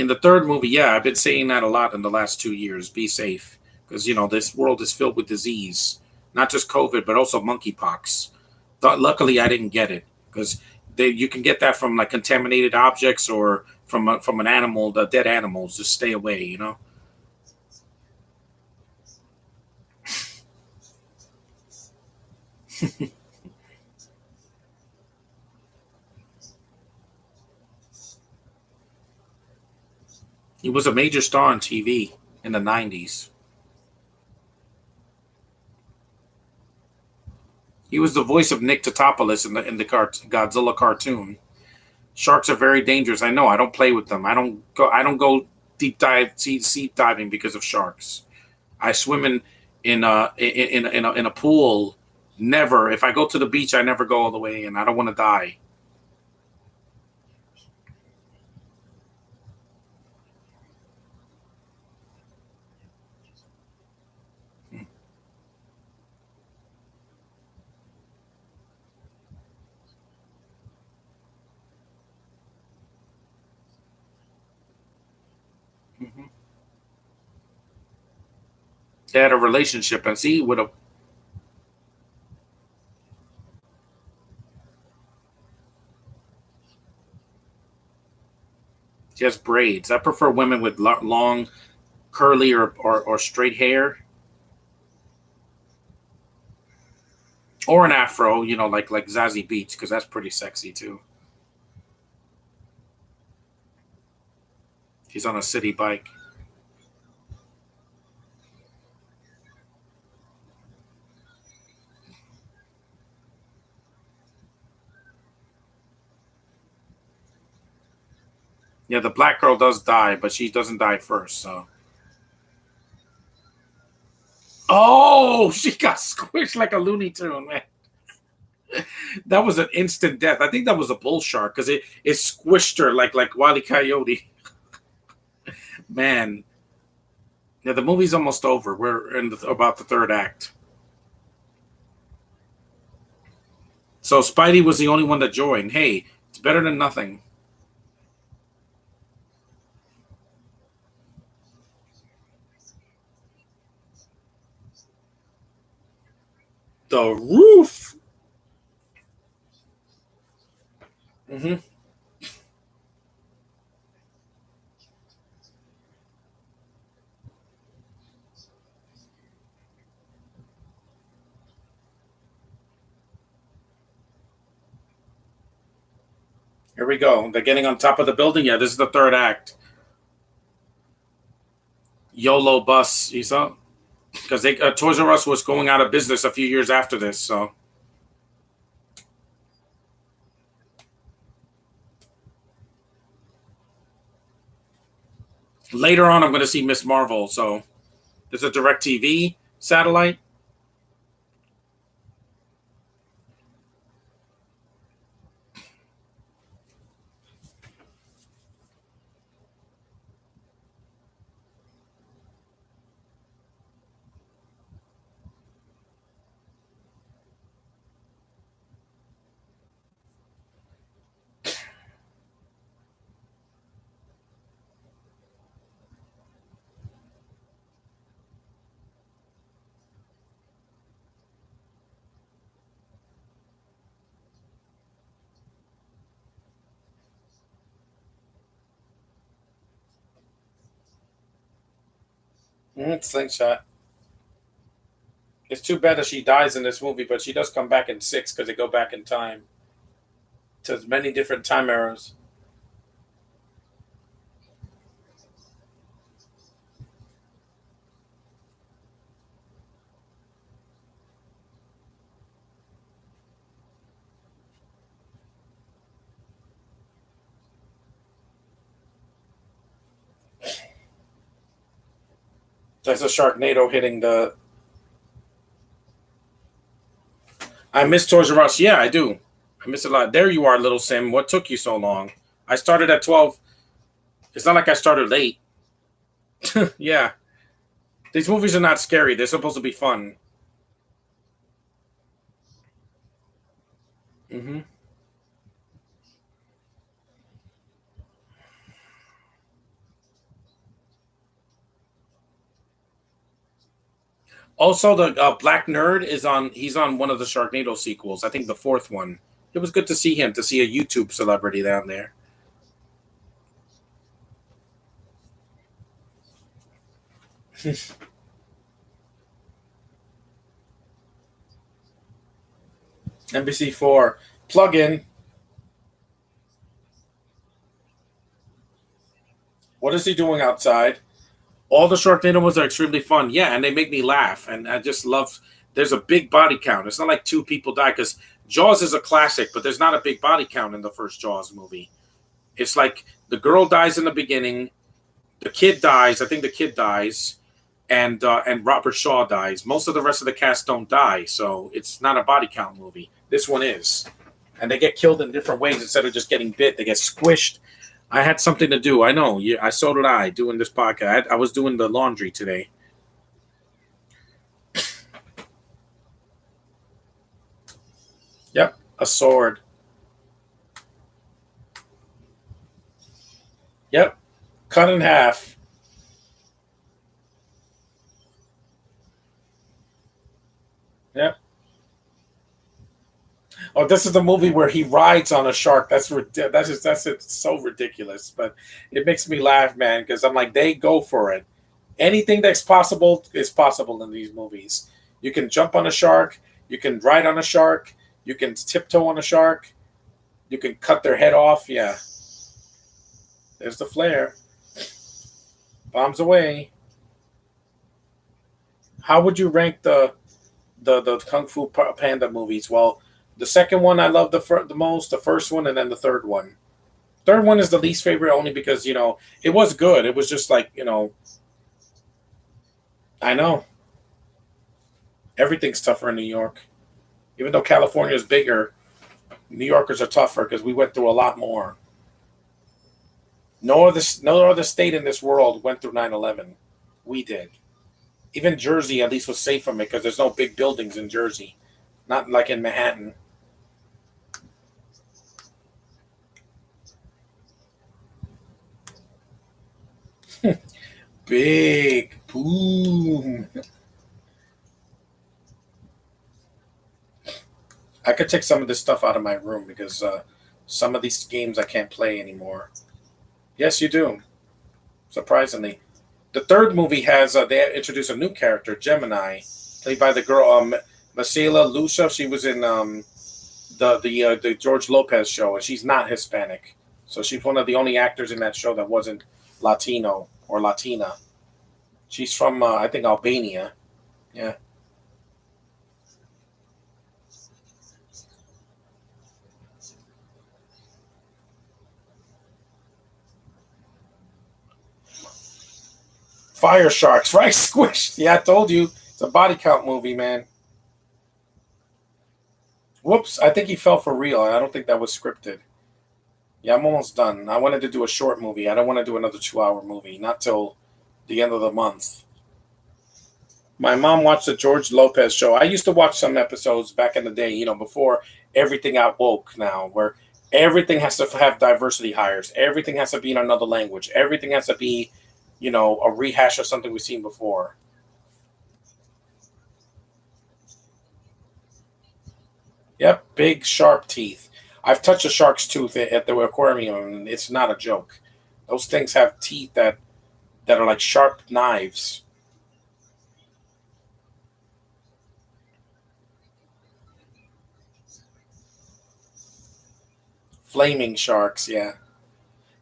In the third movie, yeah, I've been saying that a lot in the last 2 years. Be safe, because this world is filled with disease, not just COVID, but also monkeypox. Luckily, I didn't get it because you can get that from like contaminated objects or from an animal, the dead animals. Just stay away. He was a major star on TV in the '90s. He was the voice of Nick Totopoulos in the Godzilla cartoon. Sharks are very dangerous. I know. I don't play with them. I don't go deep diving because of sharks. I swim in a pool. Never. If I go to the beach, I never go all the way in. I don't want to die. Mhm. They had a relationship, and see, with a just braids. I prefer women with long, curly or straight hair, or an afro. Like Zazie Beats, because that's pretty sexy too. She's on a city bike. Yeah, the black girl does die, but she doesn't die first. So, oh, she got squished like a Looney Tune, man. That was an instant death. I think that was a bull shark because it squished her like Wile E. Coyote. Man, yeah, the movie's almost over. We're about the third act. So Spidey was the only one that joined. Hey, it's better than nothing. The roof. Hmm. Here we go. They're getting on top of the building. Yeah, this is the third act. YOLO bus. You saw? Because Toys R Us was going out of business a few years after this. So later on, I'm going to see Miss Marvel. So there's a Direct TV satellite. Slingshot. It's too bad that she dies in this movie, but she does come back in six because they go back in time to many different time eras. There's a Sharknado hitting the. I miss Toys R Us. Yeah, I do. I miss it a lot. There you are, little Sim. What took you so long? I started at 12. It's not like I started late. Yeah. These movies are not scary. They're supposed to be fun. Hmm. Also, the Black Nerd is on. He's on one of the Sharknado sequels. I think the fourth one. It was good to see him. To see a YouTube celebrity down there. NBC 4 plug in. What is he doing outside? All the Sharknado ones are extremely fun. Yeah, and they make me laugh. And I just love. There's a big body count. It's not like two people die because Jaws is a classic, but there's not a big body count in the first Jaws movie. It's like the girl dies in the beginning, the kid dies. I think the kid dies, and Robert Shaw dies. Most of the rest of the cast don't die, so it's not a body count movie. This one is, and they get killed in different ways instead of just getting bit. They get squished. I had something to do. I know. Yeah, I so did I doing this podcast. I was doing the laundry today. Yep, a sword. Yep, cut in half. Yep. Oh, this is the movie where he rides on a shark. That's so ridiculous, but it makes me laugh, man, because I'm like they go for it. Anything that's possible is possible in these movies. You can jump on a shark, you can ride on a shark, you can tiptoe on a shark, you can cut their head off. Yeah, there's the flare. Bombs away. How would you rank the Kung Fu Panda movies? Well, the second one I love the most, the first one, and then the third one. Third one is the least favorite only because it was good. It was just like I know everything's tougher in New York. Even though California is bigger, New Yorkers are tougher because we went through a lot more. No other state in this world went through 9/11. We did. Even Jersey at least was safe from it because there's no big buildings in Jersey, not like in Manhattan. Big boom. I could take some of this stuff out of my room because some of these games I can't play anymore. Yes, you do. Surprisingly, the third movie has they introduced a new character, Gemini, played by the girl Marcela Lucia. She was in the George Lopez show, and she's not Hispanic, so she's one of the only actors in that show that wasn't Latino or Latina. She's from I think Albania. Yeah, Fire Sharks, right? Squished. Yeah, I told you it's a body count movie, man. Whoops, I think he fell for real. I don't think that was scripted. Yeah, I'm almost done. I wanted to do a short movie. I don't want to do another 2-hour movie, not till the end of the month. My mom watched the George Lopez show. I used to watch some episodes back in the day, before everything got woke now, where everything has to have diversity hires. Everything has to be in another language. Everything has to be, a rehash of something we've seen before. Yep, big sharp teeth. I've touched a shark's tooth at the aquarium, and it's not a joke. Those things have teeth that are like sharp knives. Flaming sharks, yeah.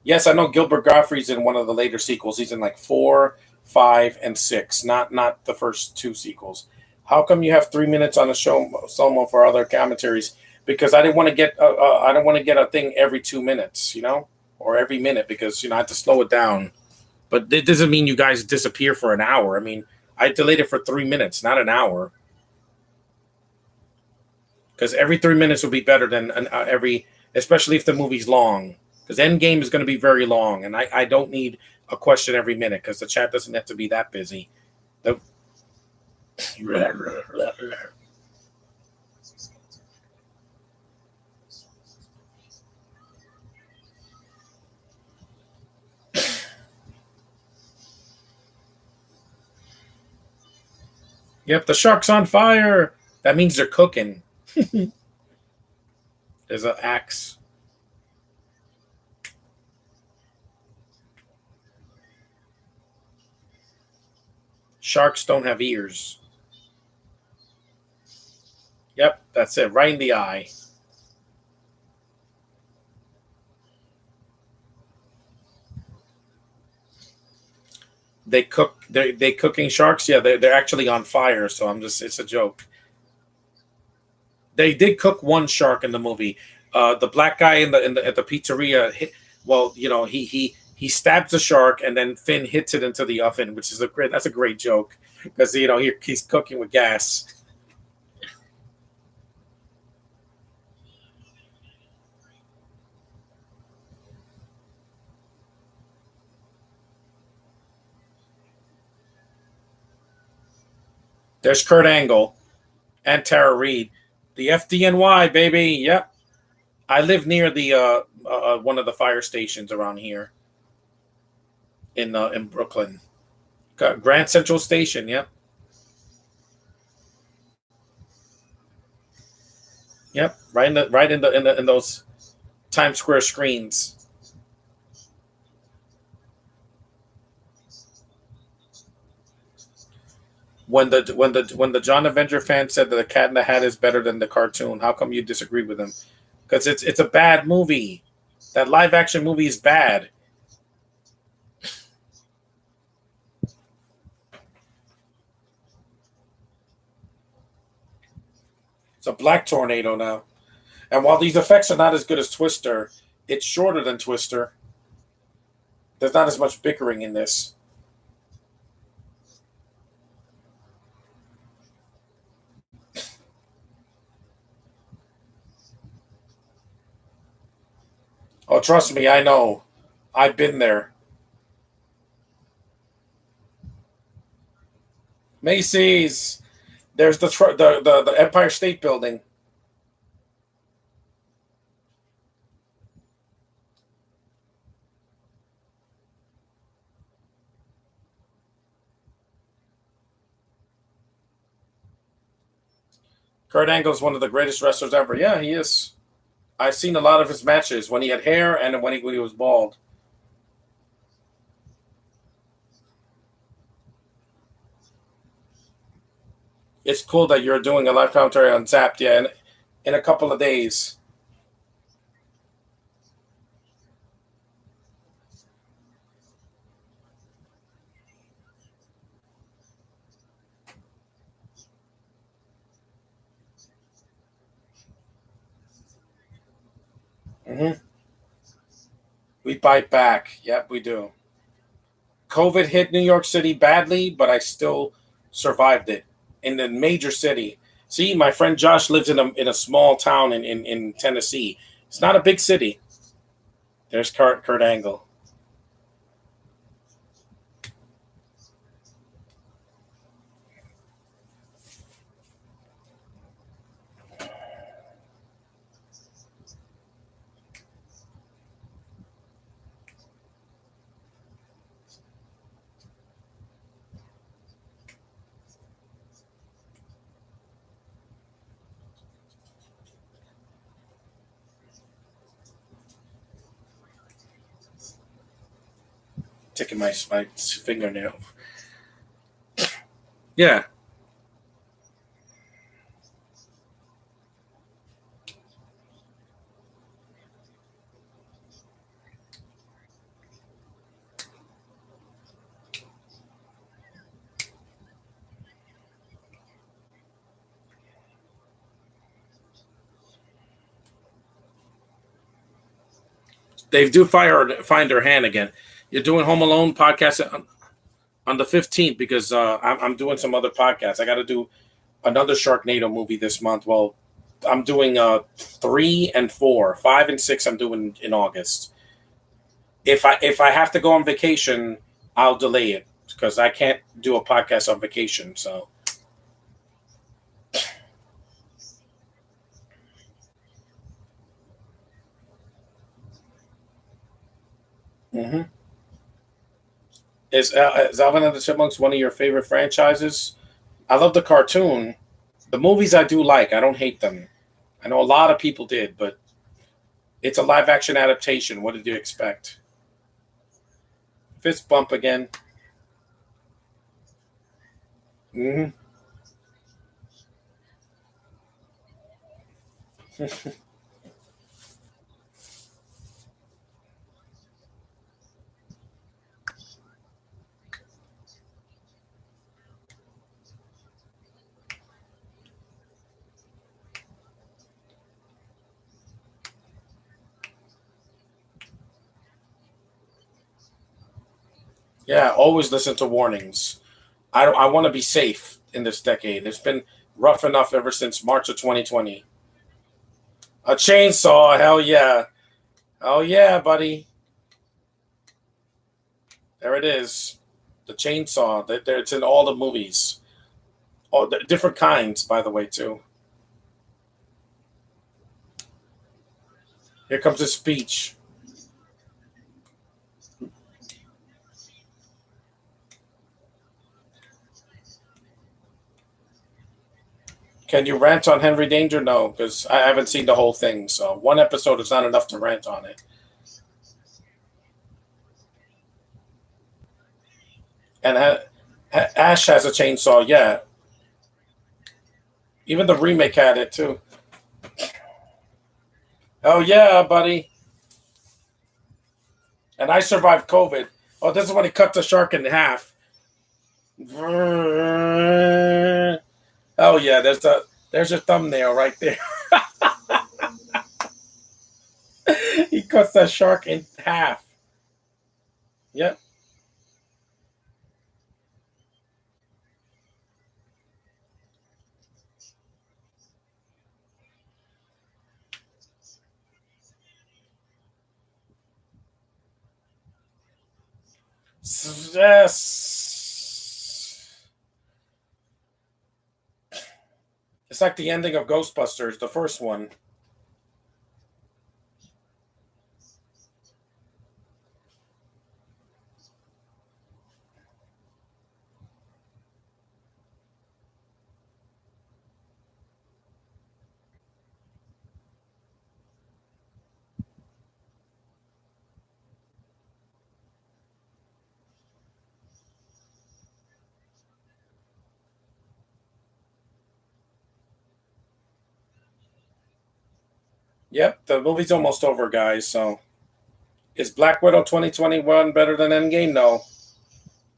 Yes, I know Gilbert Gottfried's in one of the later sequels. He's in like 4, 5, and 6, not the first two sequels. How come you have 3 minutes on the show, Somo, for other commentaries? Because I don't want to get a thing every 2 minutes, or every minute because I have to slow it down. But it doesn't mean you guys disappear for an hour. I mean, I delayed it for 3 minutes, not an hour, because every 3 minutes will be better than every, especially if the movie's long. Because Endgame is going to be very long, and I don't need a question every minute because the chat doesn't have to be that busy. The, Yep, the shark's on fire. That means they're cooking. There's an axe. Sharks don't have ears. Yep, that's it. Right in the eye. They cook. They cooking sharks. Yeah, they're actually on fire. So I'm just. It's a joke. They did cook one shark in the movie. The black guy in the at the pizzeria. Well, he stabs the shark and then Finn hits it into the oven, which is a great. That's a great joke because he's cooking with gas. There's Kurt Angle and Tara Reid, the FDNY baby. Yep, I live near the one of the fire stations around here in Brooklyn. Grand Central Station. Yep, yep. Right in those Times Square screens. When the John Avenger fan said that the Cat in the Hat is better than the cartoon, how come you disagree with him? Because it's a bad movie. That live action movie is bad. It's a black tornado now. And while these effects are not as good as Twister, it's shorter than Twister. There's not as much bickering in this. Oh, trust me, I know. I've been there. Macy's. There's the Empire State Building. Kurt Angle's one of the greatest wrestlers ever. Yeah, he is. I've seen a lot of his matches when he had hair and when he was bald. It's cool that you're doing a live commentary on Zapped, yeah, in a couple of days. Hmm. We bite back. Yep, we do. COVID hit New York City badly, but I still survived it in the major city. See, my friend Josh lives in a small town in Tennessee. It's not a big city. There's Kurt Angle. Taking my fingernail. Yeah, they do find her hand again. You're doing Home Alone podcast on the 15th because I'm doing some other podcasts. I got to do another Sharknado movie this month. Well, I'm doing 3 and 4, 5 and 6. I'm doing in August. If I have to go on vacation, I'll delay it because I can't do a podcast on vacation. So, hmm is Alvin and the Chipmunks one of your favorite franchises? I love the cartoon. The movies I do like. I don't hate them. I know a lot of people did, but it's a live action adaptation. What did you expect? Fist bump again. Hmm. Yeah, always listen to warnings. I want to be safe in this decade. It's been rough enough ever since March of 2020. A chainsaw, hell yeah. Oh yeah, buddy. There it is. The chainsaw. It's in all the movies. Oh, the different kinds, by the way, too. Here comes his speech. Can you rant on Henry Danger? No, because I haven't seen the whole thing. So one episode is not enough to rant on it. And Ash has a chainsaw. Yeah, even the remake had it too. Oh yeah, buddy. And I survived COVID. Oh, this is when he cut the shark in half. Oh yeah, there's your thumbnail right there. He cuts that shark in half. Yep. Yes. It's like the ending of Ghostbusters, the first one. Yep, the movie's almost over, guys. So, is Black Widow 2021 better than Endgame? No,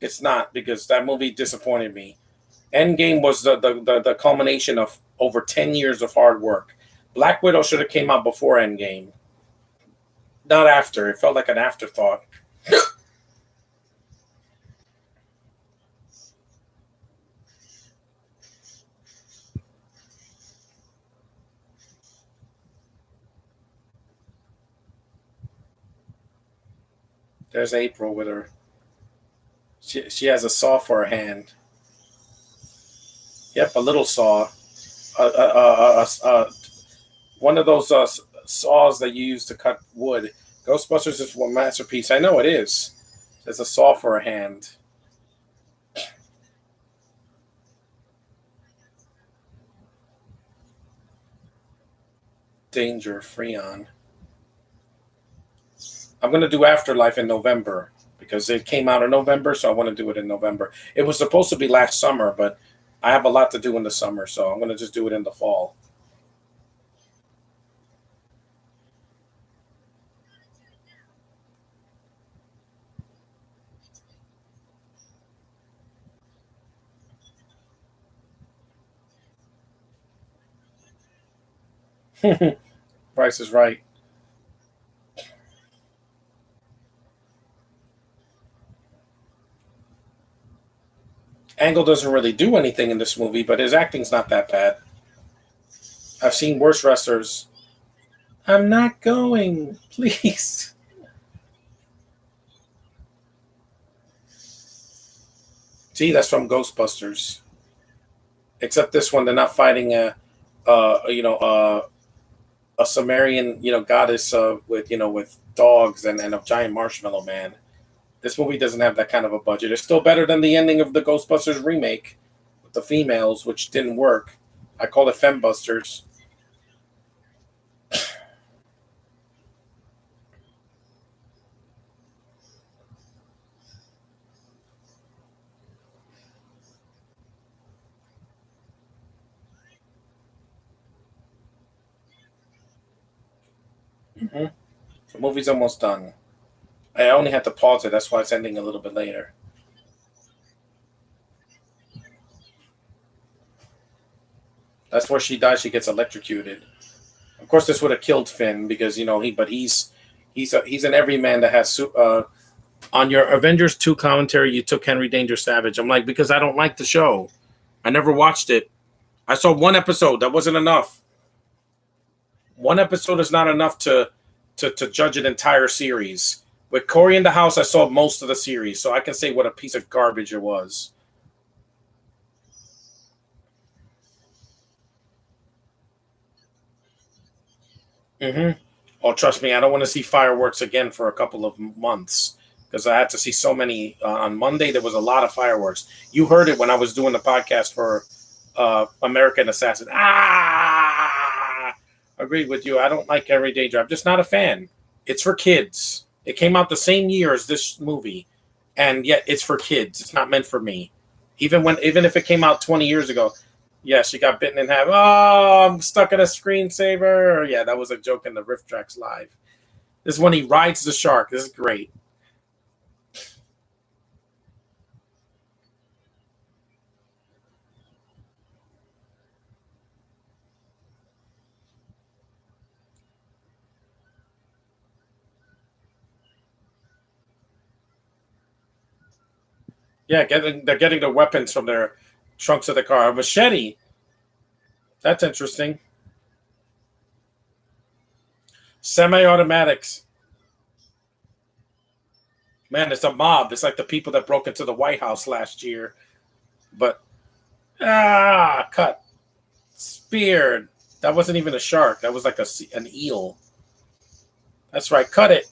it's not because that movie disappointed me. Endgame was the culmination of over 10 years of hard work. Black Widow should have came out before Endgame, not after. It felt like an afterthought. There's April with her. She has a saw for a hand. Yep, a little saw. One of those saws that you use to cut wood. Ghostbusters is one masterpiece. I know it is. There's a saw for a hand. Danger, Freon. I'm going to do Afterlife in November because it came out in November, so I want to do it in November. It was supposed to be last summer, but I have a lot to do in the summer, so I'm going to just do it in the fall. Price is right. Angle doesn't really do anything in this movie, but his acting's not that bad. I've seen worse wrestlers. I'm not going, please. See, that's from Ghostbusters. Except this one, they're not fighting a Sumerian goddess with dogs and a giant marshmallow man. This movie doesn't have that kind of a budget. It's still better than the ending of the Ghostbusters remake. the females, which didn't work. I called it Fembusters. Mm-hmm. The movie's almost done. I only had to pause it. That's why it's ending a little bit later. That's where she dies. She gets electrocuted. Of course, this would have killed Finn because but he's an everyman that has on your Avengers 2 commentary. You took Henry Danger Savage. I'm like, because I don't like the show. I never watched it. I saw one episode. That wasn't enough. One episode is not enough to judge an entire series. With Corey in the House, I saw most of the series, so I can say what a piece of garbage it was. Mm-hmm. Oh, trust me, I don't want to see fireworks again for a couple of months because I had to see so many. On Monday, there was a lot of fireworks. You heard it when I was doing the podcast for American Assassin. Agreed with you. I don't like Henry Danger. I'm just not a fan. It's for kids. It came out the same year as this movie, and yet it's for kids. It's not meant for me. Even if it came out 20 years ago, yeah, she got bitten in half. Oh, I'm stuck in a screensaver. Yeah, that was a joke in the Riff Tracks Live. This is when he rides the shark. This is great. Yeah, they're getting the weapons from their trunks of the car. A machete. That's interesting. Semi-automatics. Man, it's a mob. It's like the people that broke into the White House last year. But cut. Speared. That wasn't even a shark. That was like an eel. That's right. Cut it.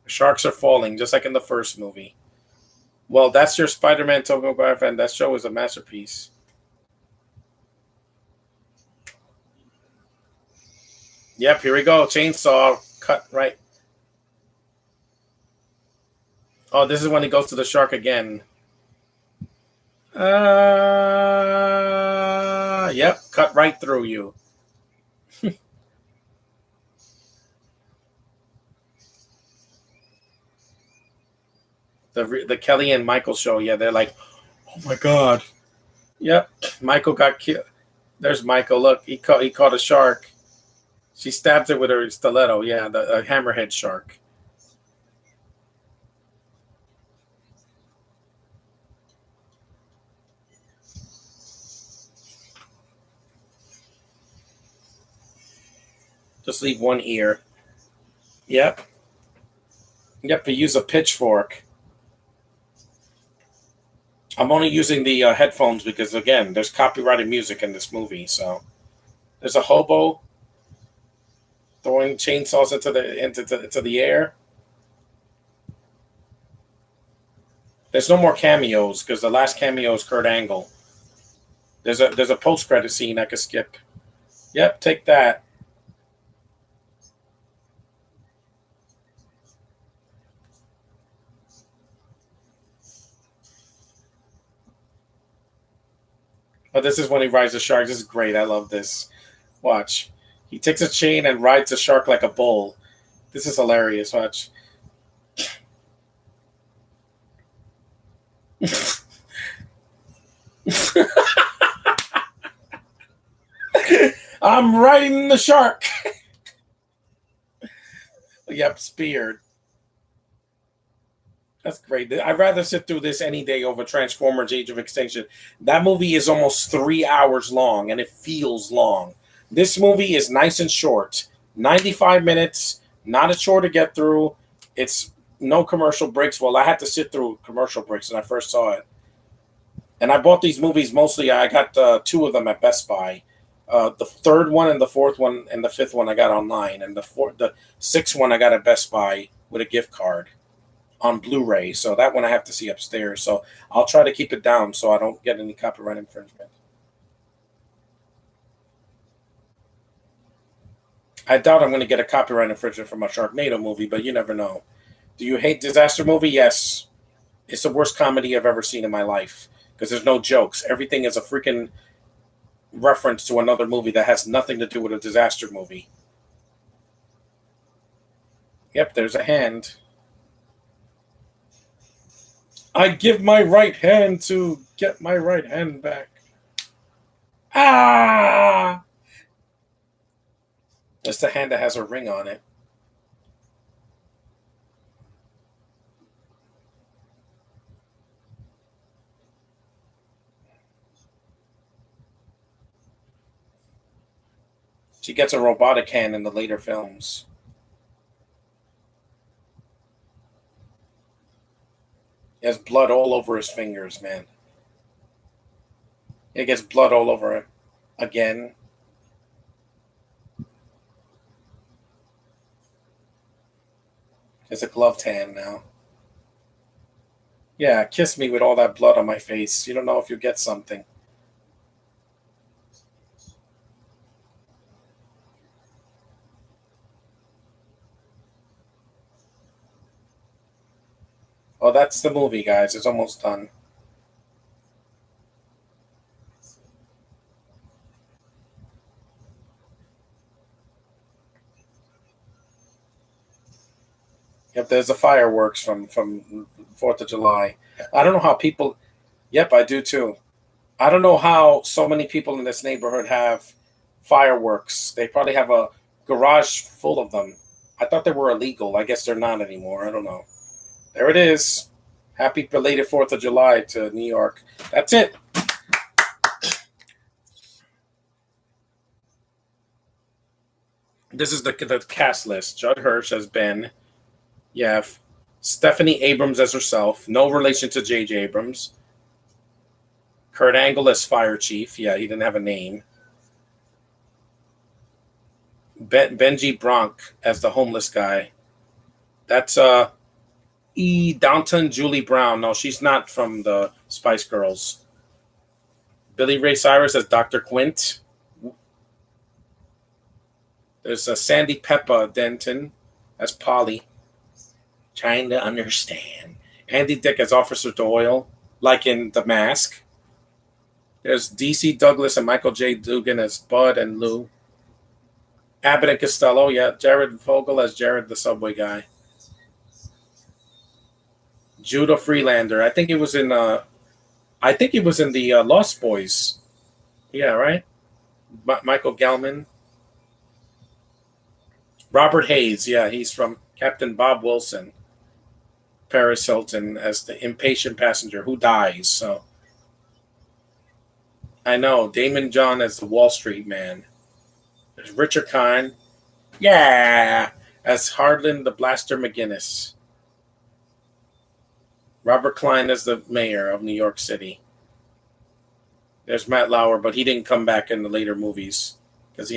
The sharks are falling, just like in the first movie. Well, that's your Spider-Man Tobey Maguire fan. That show is a masterpiece. Yep, here we go. Chainsaw cut right. Oh, this is when he goes to the shark again. Yep, cut right through you. The Kelly and Michael show. Yeah, they're like, oh my god. Yep, Michael got killed. There's Michael. Look, he caught a shark. She stabs it with her stiletto. Yeah, the hammerhead shark. Just leave one ear. Yep. Yep, he used a pitchfork. I'm only using the headphones because, again, there's copyrighted music in this movie. So there's a hobo throwing chainsaws into the air. There's no more cameos because the last cameo is Kurt Angle. There's a post credit scene I could skip. Yep, take that. Oh, this is when he rides the shark. This is great. I love this. Watch. He takes a chain and rides the shark like a bull. This is hilarious. Watch. I'm riding the shark. Yep, speared. That's great. I'd rather sit through this any day over Transformers Age of Extinction. That movie is almost 3 hours long, and it feels long. This movie is nice and short. 95 minutes, not a chore to get through. It's no commercial breaks. Well, I had to sit through commercial breaks when I first saw it. And I bought these movies mostly. I got 2 of them at Best Buy. The third one and the fourth one and the fifth one I got online. And the sixth one I got at Best Buy with a gift card. on Blu-ray. So that one I have to see upstairs. So I'll try to keep it down so I don't get any copyright infringement. I doubt I'm going to get a copyright infringement from a Sharknado movie, but you never know. Do you hate disaster movie? Yes. It's the worst comedy I've ever seen in my life because there's no jokes. Everything is a freaking reference to another movie that has nothing to do with a disaster movie. Yep, there's a hand. I give my right hand to get my right hand back. Ah! That's the hand that has a ring on it. She gets a robotic hand in the later films. He has blood all over his fingers, man. He gets blood all over it. Again. It's a gloved hand now. Yeah, kiss me with all that blood on my face. You don't know if you get something. Oh, that's the movie, guys. It's almost done. Yep, there's the fireworks from 4th of July. I don't know how people. Yep, I do too. I don't know how so many people in this neighborhood have fireworks. They probably have a garage full of them. I thought they were illegal. I guess they're not anymore. I don't know. There it is. Happy belated 4th of July to New York. That's it. This is the cast list. Judd Hirsch as Ben. You have Stephanie Abrams as herself. No relation to J.J. Abrams. Kurt Angle as Fire Chief. Yeah, he didn't have a name. Benji Bronk as the homeless guy. That's E. Downton Julie Brown. No, she's not from the Spice Girls. Billy Ray Cyrus as Dr. Quint. There's Sandy Peppa Denton as Polly. Trying to understand. Andy Dick as Officer Doyle, like in The Mask. There's DC Douglas and Michael J. Dugan as Bud and Lou. Abbott and Costello, yeah. Jared Vogel as Jared the Subway Guy. Judah Freelander. I think he was in the Lost Boys. Yeah, right? Michael Gelman. Robert Hayes, yeah, he's from Captain Bob Wilson. Paris Hilton as the impatient passenger who dies. So I know Damon John as the Wall Street man. There's Richard Kind, yeah, as Hardin the Blaster McGinnis. Robert Klein as the mayor of New York City. There's Matt Lauer, but he didn't come back in the later movies because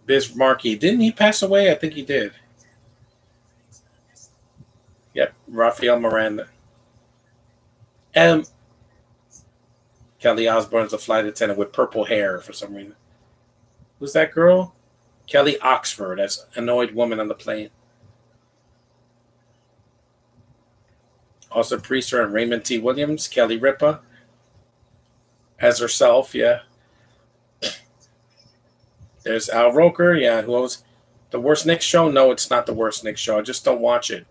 Biz Markie, didn't he pass away? I think he did. Yep, Rafael Miranda. And Kelly Osbourne's a flight attendant with purple hair for some reason. Who's that girl? Kelly Oxford as annoyed woman on the plane. Also Priester and Raymond T. Williams. Kelly Ripa as herself, yeah. There's Al Roker, yeah, who was the Worst Nick Show. No, it's not the Worst Nick Show. I just don't watch it.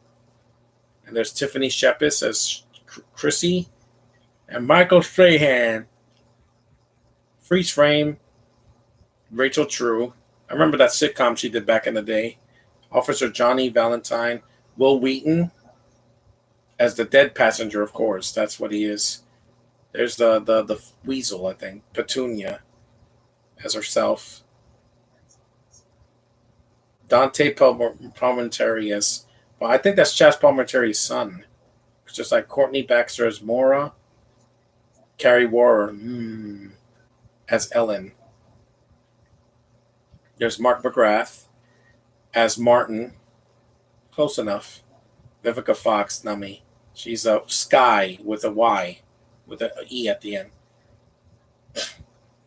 And there's Tiffany Shepis as Chrissy. And Michael Strahan. Freeze Frame. Rachel True. I remember that sitcom she did back in the day. Officer Johnny Valentine. Will Wheaton as the dead passenger, of course. That's what he is. There's the weasel, I think. Petunia as herself. Dante Palminteri as... Well, I think that's Chas Palminteri's son. It's just like Courtney Baxter as Mora. Carrie Warrer as Ellen. There's Mark McGrath as Martin. Close enough. Vivica Fox, Nummy. She's a Sky with a Y, with an E at the end.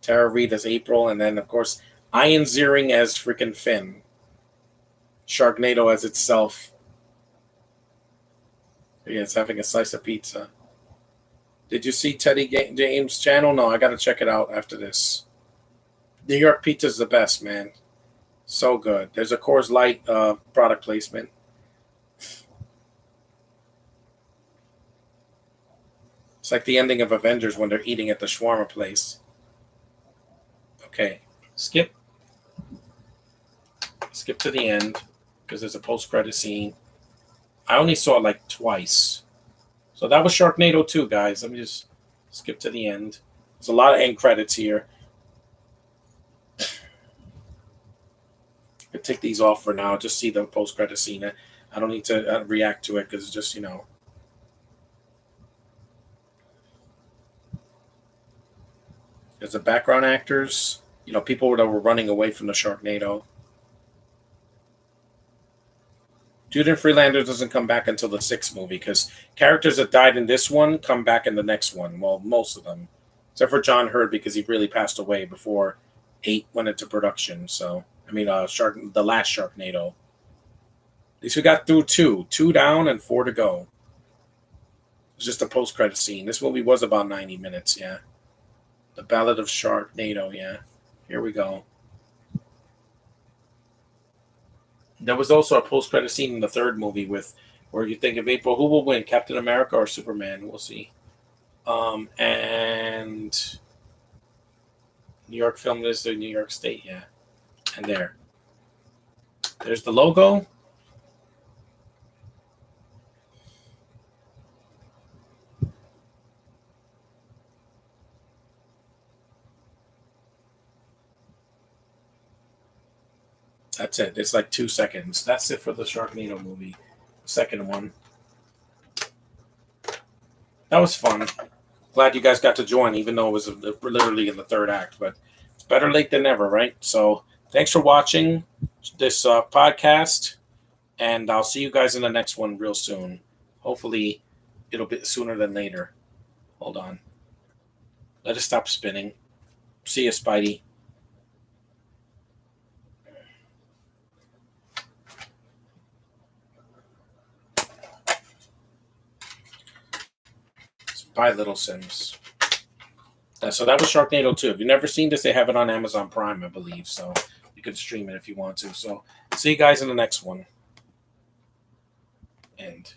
Tara Reid as April, and then of course Ian Ziering as freaking Finn. Sharknado as itself. Yeah, it's having a slice of pizza. Did you see Teddy James' channel? No, I got to check it out after this. New York pizza's the best, man. So good. There's a Coors Light product placement. It's like the ending of Avengers when they're eating at the shawarma place. Okay, skip to the end because there's a post-credit scene. I only saw it like twice. So that was Sharknado 2, guys. Let me just skip to the end. There's a lot of end credits here. I take these off for now. Just see the post-credit scene. I don't need to react to it because it's just, there's the background actors. People that were running away from the Sharknado. Judith Freelander doesn't come back until the 6th movie because characters that died in this one come back in the next one. Well, most of them. Except for John Hurd because he really passed away before 8 went into production. So, the last Sharknado. At least we got through 2. 2 down and 4 to go. It's just a post-credit scene. This movie was about 90 minutes, yeah. The Ballad of Sharknado, yeah. Here we go. There was also a post-credit scene in the 3rd movie where you think of April, who will win, Captain America or Superman? We'll see. And New York Film is the New York State, yeah. And there's the logo. That's it. It's like 2 seconds. That's it for the Sharknado movie. Second one. That was fun. Glad you guys got to join, even though it was literally in the 3rd act. But it's better late than never, right? So thanks for watching this podcast. And I'll see you guys in the next one real soon. Hopefully, it'll be sooner than later. Hold on. Let it stop spinning. See you, Spidey. Bye, Little Sims. So that was Sharknado 2. If you've never seen this, they have it on Amazon Prime, I believe. So you can stream it if you want to. So see you guys in the next one. End.